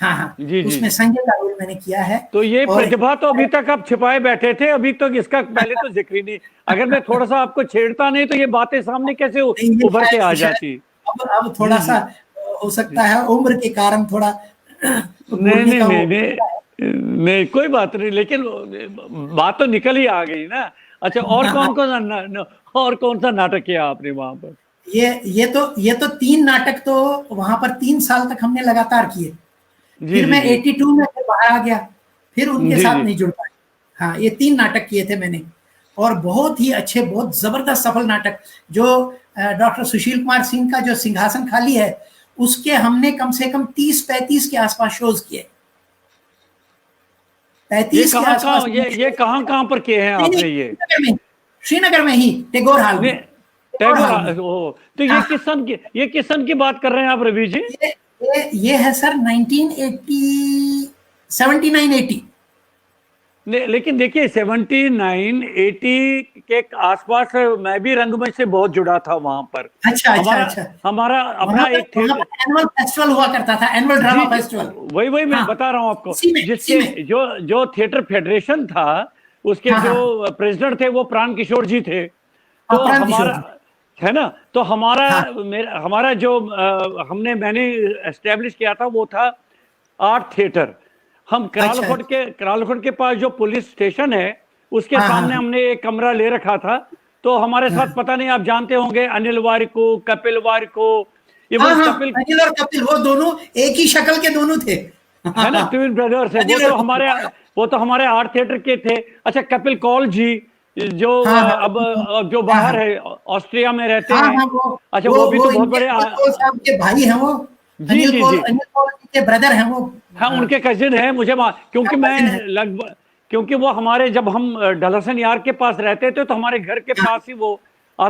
हाँ उसमें संजय का रोल मैंने किया है। तो ये प्रतिभा तो अभी तक आप छिपाए बैठे थे, अभी तक इसका पहले तो जिक्र ही नहीं। अगर मैं थोड़ा सा आपको छेड़ता नहीं तो ये बातें सामने कैसे उभर के आ जाती? अब थोड़ा सा हो सकता है उम्र के कारण थोड़ा नहीं कोई बात नहीं, लेकिन बात तो निकल ही आ गई ना। अच्छा, और कौन सा नाटक किया आपने वहां पर? ये तो 3 नाटक तो वहां पर 3 साल तक हमने लगातार किए। फिर मैं 82 में बाहर आ गया, फिर उनके साथ नहीं जुड़ पाया। हाँ, ये 3 नाटक किए थे मैंने, और बहुत ही अच्छे, बहुत जबरदस्त सफल नाटक। जो डॉक्टर सुशील कुमार सिंह का जो सिंहासन खाली है, उसके हमने कम से कम 30-35 के आसपास शोज किए। 35 के आसपास। ये कहाँ पर किए हैं आपने? ये श्रीनगर में ही, टैगोर हॉल में। तो ये किस सन की बात कर रहे हैं आप रवि जी? ये है सर 1980, 79-80। लेकिन देखिए 79 80 के आसपास मैं भी रंगमंच से बहुत जुड़ा था वहां पर। अच्छा अच्छा हमारा अच्छा। हमारा वहां अपना पर एक वहां थिएटर। पर एनुअल फेस्टिवल हुआ करता था, एनुअल जी ड्रामा जी, फेस्टिवल। वही वही मैं हाँ, बता रहा हूँ आपको। इसी जिसके में। जो जो थिएटर फेडरेशन था, उसके हाँ जो हाँ प्रेसिडेंट थे वो प्राण किशोर जी थे। हाँ, तो प्राण किशोर हमारा, जी। है ना, तो हमारा हाँ हमारा जो मैंने एस्टेब्लिश किया था वो था आर्ट थिएटर। हम अच्छा अच्छा। करालखोट के पास जो पुलिस स्टेशन है उसके हाँ हाँ सामने हाँ हमने एक कमरा ले रखा था। तो हमारे साथ, हाँ पता नहीं आप जानते होंगे, अनिल वारिको, कपिल वारिको, हाँ इवन हाँ, कपिल, अनिल और कपिल वो दोनों एक ही शक्ल के दोनं थे। है ना, ट्विन ब्रदर्स है। अनिल और कपिल। वो तो हमारे आर्ट थिएटर के थे। अच्छा, कपिल कौल जी जो हाँ हाँ अब जो हाँ बाहर हाँ है, ऑस्ट्रिया में रहते हाँ हैं। हाँ, अच्छा, वो भी वो तो बहुत इनके बड़े अनिल कौल साहब के भाई हैं वो। जी जी जी, अनिल कौल जी के ब्रदर हैं वो। हाँ हाँ, उनके कजिन है मुझे क्योंकि कजिन है। मैं लगभग, क्योंकि वो हमारे, जब हम ढलसन यार के पास रहते थे तो हमारे घर के हाँ पास ही वो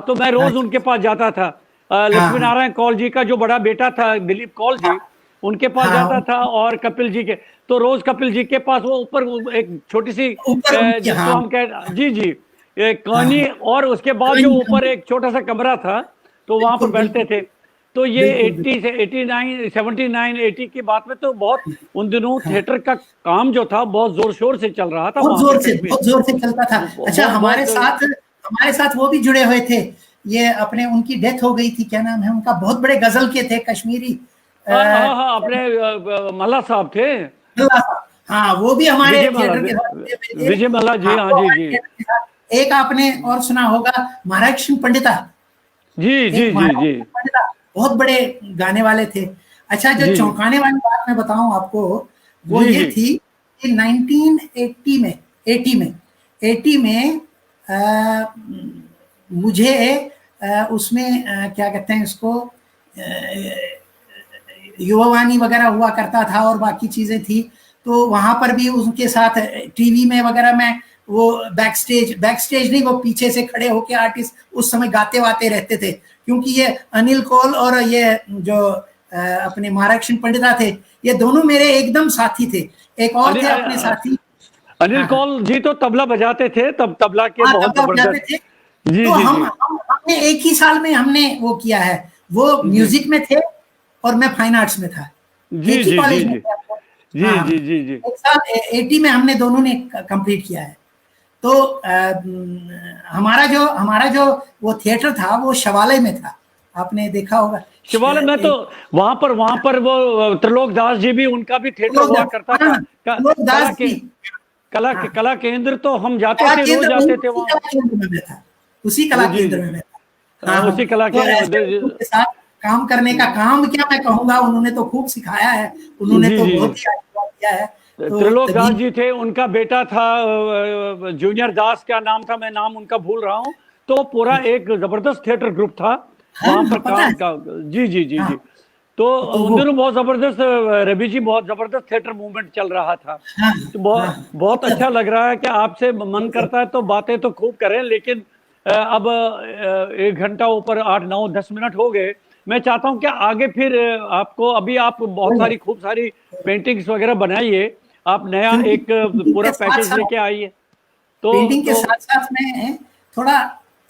तो मैं रोज अच्छा, उनके पास जाता था। हाँ लक्ष्मी हाँ नारायण कौल जी का जो बड़ा बेटा था दिलीप कौल हाँ जी, उनके पास हाँ, जाता था, और कपिल जी के। तो रोज कपिल जी के पास वो ऊपर वो एक छोटी सी ऊपर उनके, जिसको हाँ हम कह, जी जी, हाँ कहानी, हाँ, और उसके बाद जो ऊपर एक छोटा सा कमरा था, तो वहां पर बिल्कुल बैठते बिल्कुल थे। तो ये बिल्कुल बिल्कुल। 80 से 89 79 80 की बात में तो बहुत, उन दिनों हाँ, थिएटर का काम जो था बहुत जोर शोर से चल रहा था वहां पर कश्मीर। बहुत जोर से चलता था। अच्छा, बहुत बहुत हमारे साथ वो भी जुड़े हुए थे। ये अपने, उनकी डेथ हो गई थी, क्या नाम है उनका, बहुत बड़े गजल के थे, कश्मीरी हाँ हाँ हाँ, अपने मल्ला साहब थे, अब्दुल्ला साहब। हाँ, वो भी हमारे विजय मल्ला, थिएटर के साथ जुड़े हुए थे। विजय मल्ला जी, हाँ, हाँ वो जी हमारे जी थिएटर के साथ। एक आपने और सुना होगा, महाराष्ट्र पंडिता। जी जी एक जी जी महाराष्ट्र पंडिता, बहुत बड़े गाने वाले थे। अच्छा, जो जी जी चौंकाने वाली बात मैं बताऊं आपको, वो जी ये जी। थी कि 1980 में, 80 में मुझे उसमें क्या कहते हैं इसको, युवावानी वगैरह हुआ करता था और बाकी चीजें थी। तो वहां पर भी उनके साथ टीवी में वगैरह में वो बैक स्टेज नहीं, वो पीछे से खड़े होके आर्टिस्ट उस समय गाते वाते रहते थे। क्योंकि ये अनिल कौल और ये जो अपने महाराष्ट्र पंडिता थे, ये दोनों मेरे एकदम साथी थे। एक और अनिल थे अपने साथी। अनिल हाँ हाँ कौल जी तो तबला बजाते थे, तब तबला के हाँ, बहुत तबला बजाते जबरदस्त। थे। जी तो जी जी हमने एक ही साल में हमने वो किया है। वो जी म्यूजिक में थे और मैं फाइन आर्ट्स में था। जी एक ही जी जी कॉलेज में जी थे हम लोग। जी हाँ जी हाँ, जी जी। एक साल 80 में हमने दोनों ने कंप्लीट किया है। तो हमारा जो वो थिएटर था वो शवालय में था, आपने देखा होगा। शिवालय में तो वहां पर वो त्रिलोक दास जी भी, उनका भी थिएटर हुआ करता था। त्रिलोक कला दास के जी। हाँ, कला केंद्र, तो हम जाते कला थे, रोज केंद्र, जाते थे उसी वहां। कला केंद्र में मैं था। उसी कला जी जी केंद्र जी, में मैं था। हाँ हाँ, उसी कला तो के ऐसे उनके साथ काम करने का, काम क्या मैं कहूंगा, उन्होंने तो खूब सिखाया है, उन्होंने जी तो जी बहुत जी। ही आशीर्वाद दिया है। तो त्रिलोक तभी। दास जी थे, उनका बेटा था जूनियर दास, क्या नाम था, मैं नाम उनका भूल रहा हूँ। तो पूरा एक जबरदस्त थिएटर ग्रुप था हाँ वहां पर हाँ, पता काम है। का। जी जी जी हाँ, जी। तो तो उन वो, दिनों बहुत जबरदस्त, रवि जी, बहुत जबरदस्त थिएटर मूवमेंट चल रहा था। हाँ तो हाँ, बहुत बहुत बहुत ज्यादा, अच्छा लग रहा है कि आपसे मन बहुत ज्यादा। करता है तो बातें तो खूब करें, लेकिन अब 1 घंटा ऊपर 8 9 10 मिनट हो गए। मैं चाहता हूं कि आगे फिर आपको, अभी आप बहुत कोई सारी, बात खूब सारी पेंटिंग्स वगैरह बनाइए, आप नया क्योंकि एक पेंटिंग पूरा के साथ पैकेज साथ, लेके आइए। तो पेंटिंग के तो साथ साथ मैं थोड़ा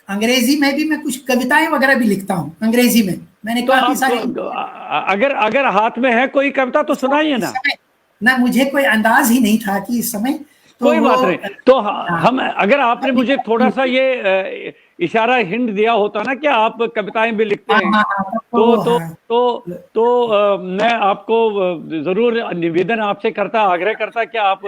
अंग्रेजी में भी मैं कुछ कविताएं वगैरह भी लिखता हूँ अंग्रेजी में। मैंने तो काफी आप, सारी, अगर अगर हाथ में है कोई कविता तो सुनाइए इस ना। समय ना मुझे कोई अंदाज ही नहीं था कि इस समय, तो कोई वो बात नहीं। तो हाँ, हम, अगर आपने मुझे थोड़ा सा ये इशारा, हिंट दिया होता ना कि आप कविताएं भी लिखते हाँ हैं, हाँ हाँ, तो तो तो हाँ, तो तो मैं आपको जरूर निवेदन आपसे करता, आग्रह करता कि आप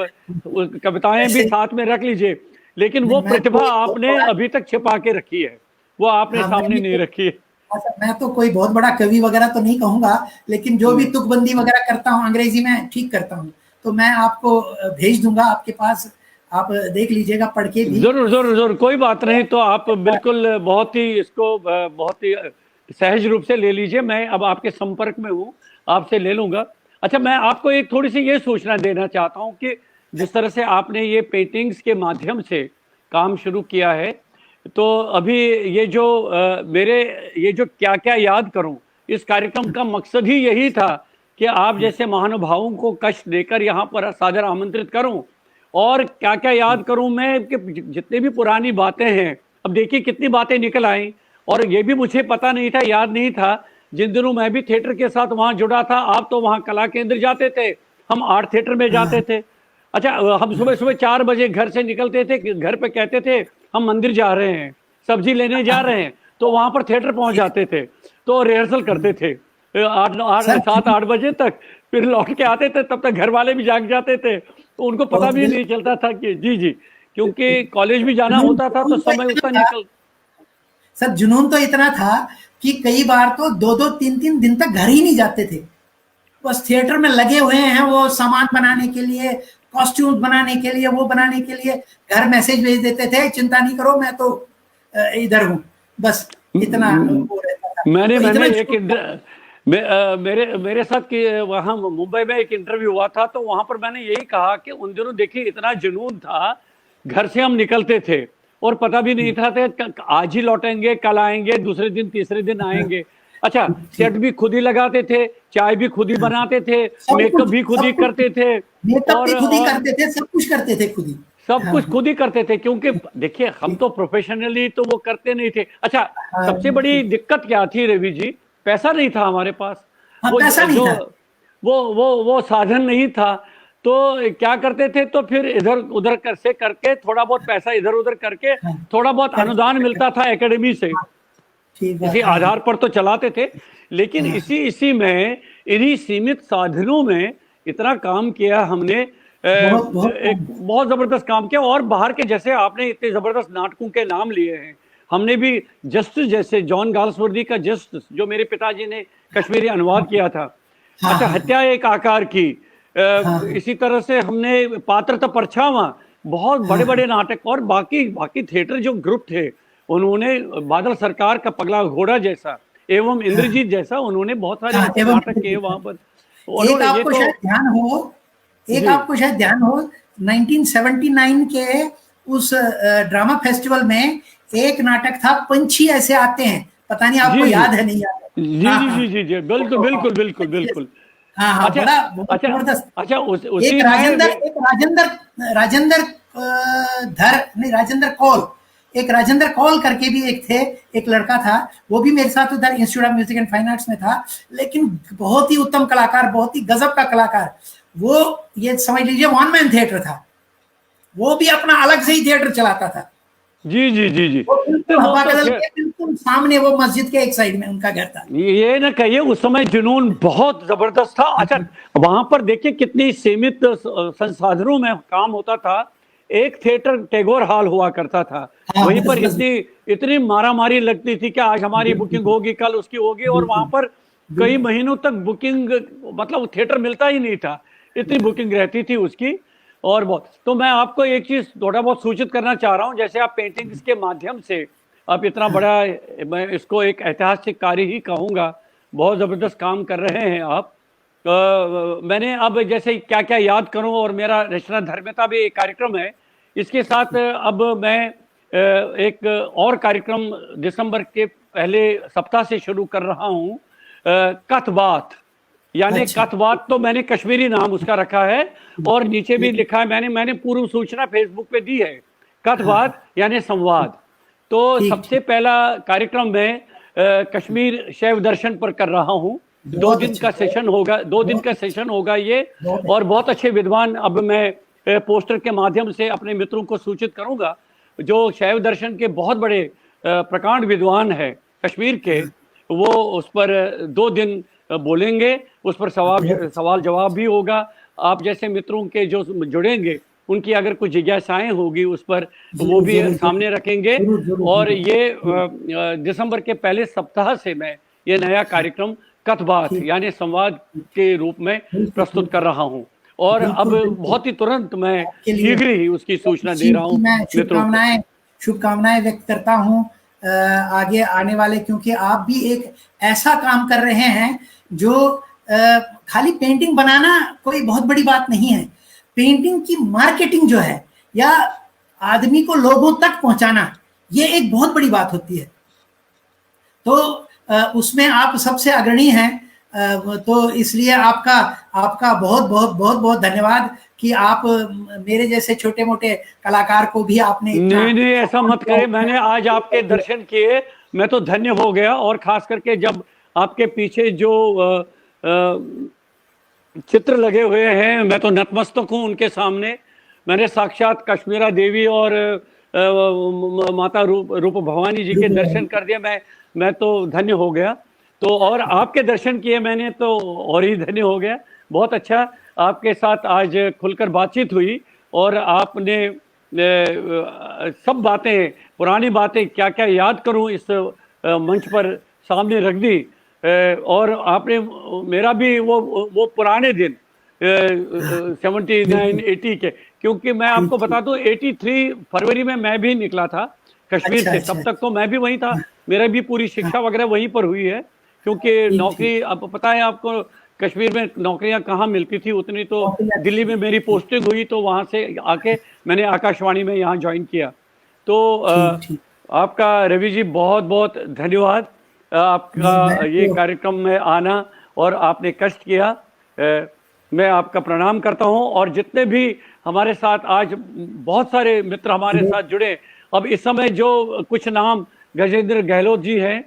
कविताएं भी ऐसे साथ में रख लीजिए। लेकिन नहीं, वो मैं प्रतिभा कोई बहुत आपने बड़ा, अभी तक छिपा के रखी है, वो आपने हाँ मैं सामने भी नहीं रखी है। अच्छा, मैं तो कोई बहुत बड़ा कवि वगैरह तो नहीं कहूंगा, लेकिन जो भी हम्म, तुकबंदी वगैरह करता हूँ अंग्रेजी में ठीक करता हूँ। तो मैं आपको भेज दूंगा आपके पास, आप देख लीजिएगा पढ़ के भी। जरूर जरूर जरूर, कोई बात नहीं। तो आप बिल्कुल बहुत ही इसको बहुत ही सहज रूप से ले लीजिए, मैं अब आपके संपर्क में हूँ, आपसे ले लूंगा। अच्छा, मैं आपको एक थोड़ी सी ये सूचना देना चाहता हूँ कि जिस तरह से आपने ये पेंटिंग्स के माध्यम से काम शुरू किया है, तो अभी ये जो मेरे, ये जो क्या क्या याद करूं, इस कार्यक्रम का मकसद ही यही था कि आप जैसे महानुभावों को कष्ट देकर यहाँ पर सादर आमंत्रित करूं, और क्या क्या याद करूं मैं कि जितनी भी पुरानी बातें हैं, अब देखिए कितनी बातें निकल आई। और ये भी मुझे पता नहीं था, याद नहीं था, जिन दिनों मैं भी थिएटर के साथ वहां जुड़ा था, आप तो वहां कला केंद्र जाते थे, हम आर्ट थिएटर में जाते हाँ थे। अच्छा, हम सुबह सुबह 4 बजे घर से निकलते थे, घर पे कहते थे हम मंदिर जा रहे हैं, सब्जी लेने जा रहे हैं, तो वहां पर थिएटर पहुंच जाते थे, तो रिहर्सल करते थे 7-8 बजे तक, फिर लौट के आते थे, तब तक घर वाले भी जाग जाते थे, तो उनको पता भी नहीं चलता था कि जी जी, क्योंकि कॉलेज भी जाना होता था तो समय उतना निकल। सर जुनून तो इतना था कि कई बार तो 2-2 3-3 दिन तक घर ही नहीं जाते थे, बस थिएटर में लगे हुए हैं, वो सामान बनाने के लिए, कॉस्ट्यूम्स बनाने के लिए, वो बनाने के लिए घर मैसेज भेज देते थे, चिंता नहीं करो मैं तो इधर हूँ, बस इतना वो रहता था। मैंने तो मैंने इतना एक मेरे मेरे साथ कि वहाँ मुंबई में एक इंटरव्यू हुआ था, तो वहां पर मैंने यही कहा कि उन दिनों देखिए इतना जुनून था, घर से हम निकलते थे और पता भी नहीं था आज ही लौटेंगे, कल आएंगे, दूसरे दिन तीसरे दिन आएंगे। अच्छा, सेट भी खुद ही लगाते थे, चाय भी खुद ही बनाते थे, मेकअप भी खुद ही करते थे, मेकअप भी खुद ही और करते थे, सब कुछ करते थे खुद ही। सब हाँ कुछ खुद ही करते थे, क्योंकि देखिए हम तो प्रोफेशनली तो वो करते नहीं थे। अच्छा, सबसे बड़ी दिक्कत क्या थी रवि जी, पैसा नहीं था हमारे पास, हाँ, वो पैसा नहीं जो था। वो साधन नहीं था, तो क्या करते थे, तो फिर इधर उधर कर से करके थोड़ा बहुत पैसा इधर उधर करके, हाँ, थोड़ा बहुत अनुदान मिलता था एकेडमी से, ठीक इसी बात। हाँ आधार पर तो चलाते थे। लेकिन हाँ, इसी इसी में, इन्हीं सीमित साधनों में इतना काम किया हमने, बहुत बहुत एक बहुत जबरदस्त काम किया। और बाहर के, जैसे आपने इतने जबरदस्त नाटकों के नाम लिए हैं, हमने भी जस्टिस, जैसे जॉन गाल्सवर्दी का जस्टिस, जो मेरे पिताजी ने कश्मीरी अनुवाद किया था। हाँ अच्छा, हाँ हत्या एक आकार की, हाँ इसी तरह से हमने पात्रता परछावा, बहुत बड़े हाँ बड़े नाटक, और बाकी बाकी थिएटर जो ग्रुप थे, उन्होंने बादल सरकार का पगला घोड़ा जैसा, एवं इंद्रजीत जैसा, उन्होंने बहुत सारे हाँ, ऐसे एवं नाटक किए वहां पर। एक उन्होंने ये आपको तो शायद ध्यान हो, एक जी आपको शायद ध्यान हो, 1979 के उस ड्रामा फेस्टिवल में एक नाटक था पंछी ऐसे आते हैं, पता नहीं जी आपको जी याद है नहीं याद जी है। हाँ जी हाँ जी जी जी, बिल्कुल बिल्कुल बिल्कुल बिल्कुल। हाँ हाँ, अच्छा बड़ा बहुत अच्छा जबरदस्त। अच्छा, एक उसी राजेंद्र, में एक राजेंद्र, राजेंद्र धर नहीं, राजेंद्र कौल, एक राजेंद्र कौल करके भी एक थे, एक लड़का था, वो भी मेरे साथ उधर institute of music and fine arts में था, लेकिन बहुत ही उत्तम कलाकार, बहुत ही गजब का कलाकार वो। ये समझ लीजिए वन मैन थिएटर था, वो भी अपना अलग से ही थिएटर चलाता था। जी जी जी जी, वो तो बिल्कुल वो हवा तो कदल खैर, के बिल्कुल सामने, वो मस्जिद के एक साइड में उनका घर था। ये ना कहिए, उस समय जुनून बहुत जबरदस्त था। अच्छा, वहां पर देखिए कितनी सीमित संसाधनों में काम होता था। एक थिएटर टैगोर हॉल हुआ करता था, हाँ वहीं बस पर बस, इतनी इतनी मारामारी लगती थी कि आज हमारी बुकिंग होगी, कल उसकी होगी, और वहां पर कई बिल्कुल महीनों तक बुकिंग, मतलब थिएटर मिलता ही नहीं था, इतनी बुकिंग रहती थी उसकी। और बहुत, तो मैं आपको एक चीज थोड़ा बहुत सूचित करना चाह रहा हूं, जैसे आप पेंटिंग्स के माध्यम से आप इतना बड़ा, मैं इसको एक ऐतिहासिक कार्य ही कहूँगा, बहुत ज़बरदस्त काम कर रहे हैं आप। मैंने अब जैसे क्या क्या याद करूं, और मेरा रचना धर्मिता भी एक कार्यक्रम है, इसके साथ अब मैं एक और कार्यक्रम दिसंबर के पहले सप्ताह से शुरू कर रहा हूं, कथ बात, यानी अच्छा कथ बात, तो मैंने कश्मीरी नाम उसका रखा है, और नीचे भी लिखा है, मैंने मैंने पूर्व सूचना फेसबुक पे दी है, कथ हाँ बात यानी संवाद। तो ठीक सबसे ठीक, पहला कार्यक्रम मैं कश्मीर शैव दर्शन पर कर रहा हूं, दो बहुत दिन अच्छा, का सेशन होगा, 2 दिन बहुत का अच्छा, सेशन होगा ये। बहुत और अच्छा। बहुत अच्छे विद्वान अब मैं पोस्टर के माध्यम से अपने मित्रों को सूचित करूंगा, जो शैव दर्शन के बहुत बड़े प्रकांड विद्वान है कश्मीर के, वो उस पर 2 दिन बोलेंगे, उस पर बहुत अच्छा, सवाल जवाब भी होगा। आप जैसे मित्रों के जो जुड़ेंगे, उनकी अगर कुछ जिज्ञासाएं होगी उस पर, वो जरूर भी जरूर सामने रखेंगे। जरूर जरूर और जरूर ये जरूर, दिसंबर के पहले सप्ताह से मैं ये नया कार्यक्रम कथ बात ठीक, यानी संवाद के रूप में बिल्कुल प्रस्तुत कर बिल्कुल रहा हूं, और अब बिल्कुल बिल्कुल, बहुत ही तुरंत मैं आपके लिए शीघ्र ही उसकी सूचना इस दे चीज रहा की हूं मैं मित्रों को। शुभकामनाएं व्यक्त करता हूं आगे आने वाले, क्योंकि आप भी एक ऐसा काम कर रहे हैं जो खाली पेंटिंग बनाना कोई बहुत बड़ी बात नहीं है, पेंटिंग की मार्केटिंग जो है, या आदमी को लोगों तक पहुंचाना, ये एक बहुत बड़ी बात होती है। तो उसमें आप सबसे अग्रणी हैं, तो इसलिए आपका आपका बहुत बहुत बहुत बहुत धन्यवाद कि आप मेरे जैसे छोटे मोटे कलाकार को भी आपने नहीं नहीं, ऐसा मत करें। मैंने आज आपके दर्शन किए, मैं तो धन्य हो गया। और खास करके जब आपके पीछे जो चित्र लगे हुए हैं, मैं तो नतमस्तक हूँ उनके सामने। मैंने साक्षात कश्मीरा देवी और माता रूप भवानी जी के दर्शन कर दिए। मैं तो धन्य हो गया। तो और आपके दर्शन किए मैंने तो और ही धन्य हो गया। बहुत अच्छा, आपके साथ आज खुलकर बातचीत हुई और आपने सब बातें, पुरानी बातें क्या क्या याद करूं इस मंच पर सामने रख दी। और आपने मेरा भी वो पुराने दिन 79 80 के, क्योंकि मैं आपको बता दूं 83 फरवरी में मैं भी निकला था कश्मीर से। तब तक तो मैं भी वहीं था, मेरा भी पूरी शिक्षा वगैरह वहीं पर हुई है। क्योंकि नौकरी, अब पता है आपको कश्मीर में नौकरियां कहाँ मिलती थी उतनी, तो दिल्ली में मेरी पोस्टिंग हुई तो वहां से आके मैंने आकाशवाणी में यहाँ ज्वाइन किया। तो आपका रवि जी बहुत बहुत धन्यवाद, आपका ये कार्यक्रम में आना और आपने कष्ट किया। मैं आपका प्रणाम करता हूं। और जितने भी हमारे साथ आज बहुत सारे मित्र हमारे साथ जुड़े, अब इस समय जो कुछ नाम, गजेंद्र गहलोत जी हैं,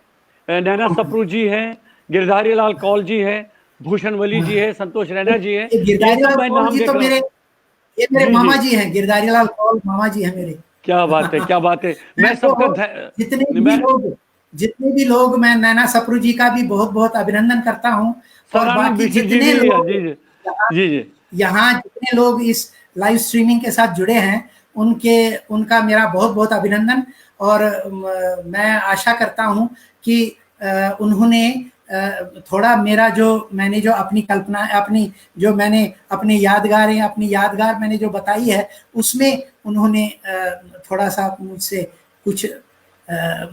नैना सप्रू जी हैं, गिरधारी लाल कौल जी हैं, भूषण वली जी है, संतोष रैना जी है, ये सब मैं नाम देख रहा हूँ। ये मेरे मामा जी हैं, गिरधारी लाल कौल मामा जी हैं मेरे। क्या बात है, क्या बात है। मैं सबका जितने भी लोग मैं नैना सप्रू जी का भी बहुत बहुत अभिनंदन करता हूँ। और बाकी जितने लोग यहाँ जितने लोग इस लाइव स्ट्रीमिंग के साथ जुड़े हैं उनका मेरा बहुत बहुत अभिनंदन। और मैं आशा करता हूँ कि उन्होंने थोड़ा मेरा मैंने जो अपनी कल्पना, अपनी यादगार मैंने जो बताई है, उसमें उन्होंने थोड़ा सा मुझसे कुछ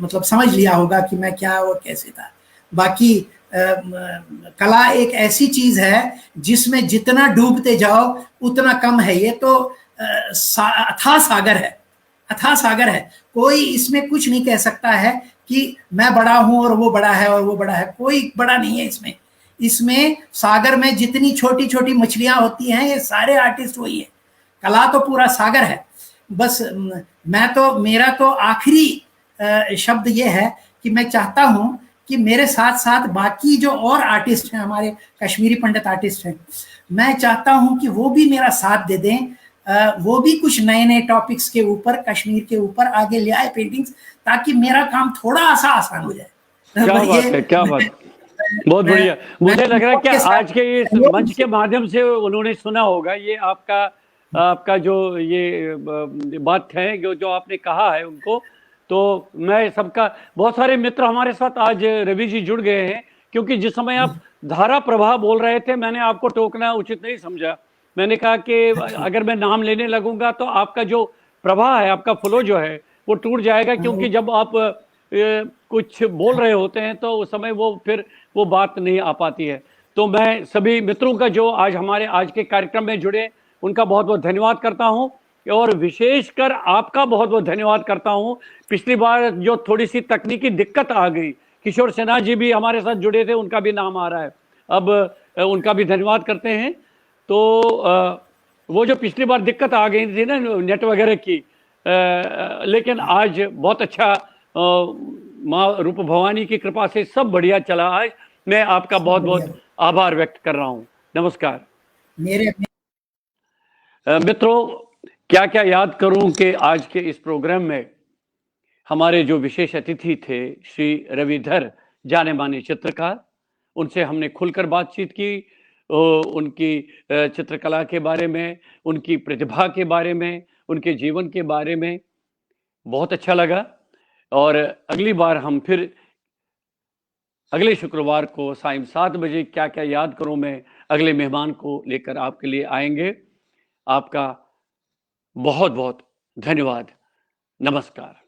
मतलब समझ लिया होगा कि मैं क्या और कैसे था। बाकी कला एक ऐसी चीज है जिसमें जितना डूबते जाओ उतना कम है। ये तो अथाह सागर है। कोई इसमें कुछ नहीं कह सकता है कि मैं बड़ा हूं और वो बड़ा है और वो बड़ा है। कोई बड़ा नहीं है इसमें सागर में जितनी छोटी छोटी मछलियां होती हैं, ये सारे आर्टिस्ट वही है। कला तो पूरा सागर है। बस मेरा तो आखिरी शब्द ये है कि मैं चाहता हूं कि मेरे साथ साथ बाकी जो और आर्टिस्ट हैं, हमारे कश्मीरी पंडित आर्टिस्ट हैं, मैं चाहता हूं कि वो भी मेरा साथ दे दें। वो भी कुछ नए नए टॉपिक्स के ऊपर, कश्मीर के ऊपर आगे ले आए पेंटिंग्स, ताकि मेरा काम थोड़ा सा आसान हो जाए। क्या बात है, क्या बात, बहुत बढ़िया। मुझे लग रहा है कि आज के इस मंच के माध्यम से उन्होंने सुना होगा ये आपका जो ये बात है, जो आपने कहा है उनको। तो मैं सबका, बहुत सारे मित्र हमारे साथ आज रवि जी जुड़ गए हैं, क्योंकि जिस समय आप धारा प्रवाह बोल रहे थे मैंने आपको टोकना उचित नहीं समझा। मैंने कहा कि अगर मैं नाम लेने लगूंगा तो आपका जो प्रवाह है, आपका फ्लो जो है वो टूट जाएगा, क्योंकि जब आप कुछ बोल रहे होते हैं तो उस समय फिर वो बात नहीं आ पाती है। तो मैं सभी मित्रों का जो हमारे आज के कार्यक्रम में जुड़े उनका बहुत बहुत धन्यवाद करता हूं, और विशेषकर आपका बहुत बहुत धन्यवाद करता हूं। पिछली बार जो थोड़ी सी तकनीकी दिक्कत आ गई, किशोर सिन्हा जी भी हमारे साथ जुड़े थे, उनका भी नाम आ रहा है, अब उनका भी धन्यवाद करते हैं। तो वो जो पिछली बार दिक्कत आ गई थी ना नेट वगैरह की, लेकिन आज बहुत अच्छा माँ रूप भवानी की कृपा से सब बढ़िया चला। आज मैं आपका बहुत बहुत आभार व्यक्त कर रहा हूँ। नमस्कार। मित्रों, क्या क्या याद करूं कि आज के इस प्रोग्राम में हमारे जो विशेष अतिथि थे श्री रविधर, जाने माने चित्रकार, उनसे हमने खुलकर बातचीत की, उनकी चित्रकला के बारे में, उनकी प्रतिभा के बारे में, उनके जीवन के बारे में। बहुत अच्छा लगा। और अगली बार हम फिर अगले शुक्रवार को सायं 7 बजे क्या क्या याद करूं मैं अगले मेहमान को लेकर आपके लिए आएंगे। आपका बहुत बहुत धन्यवाद। नमस्कार।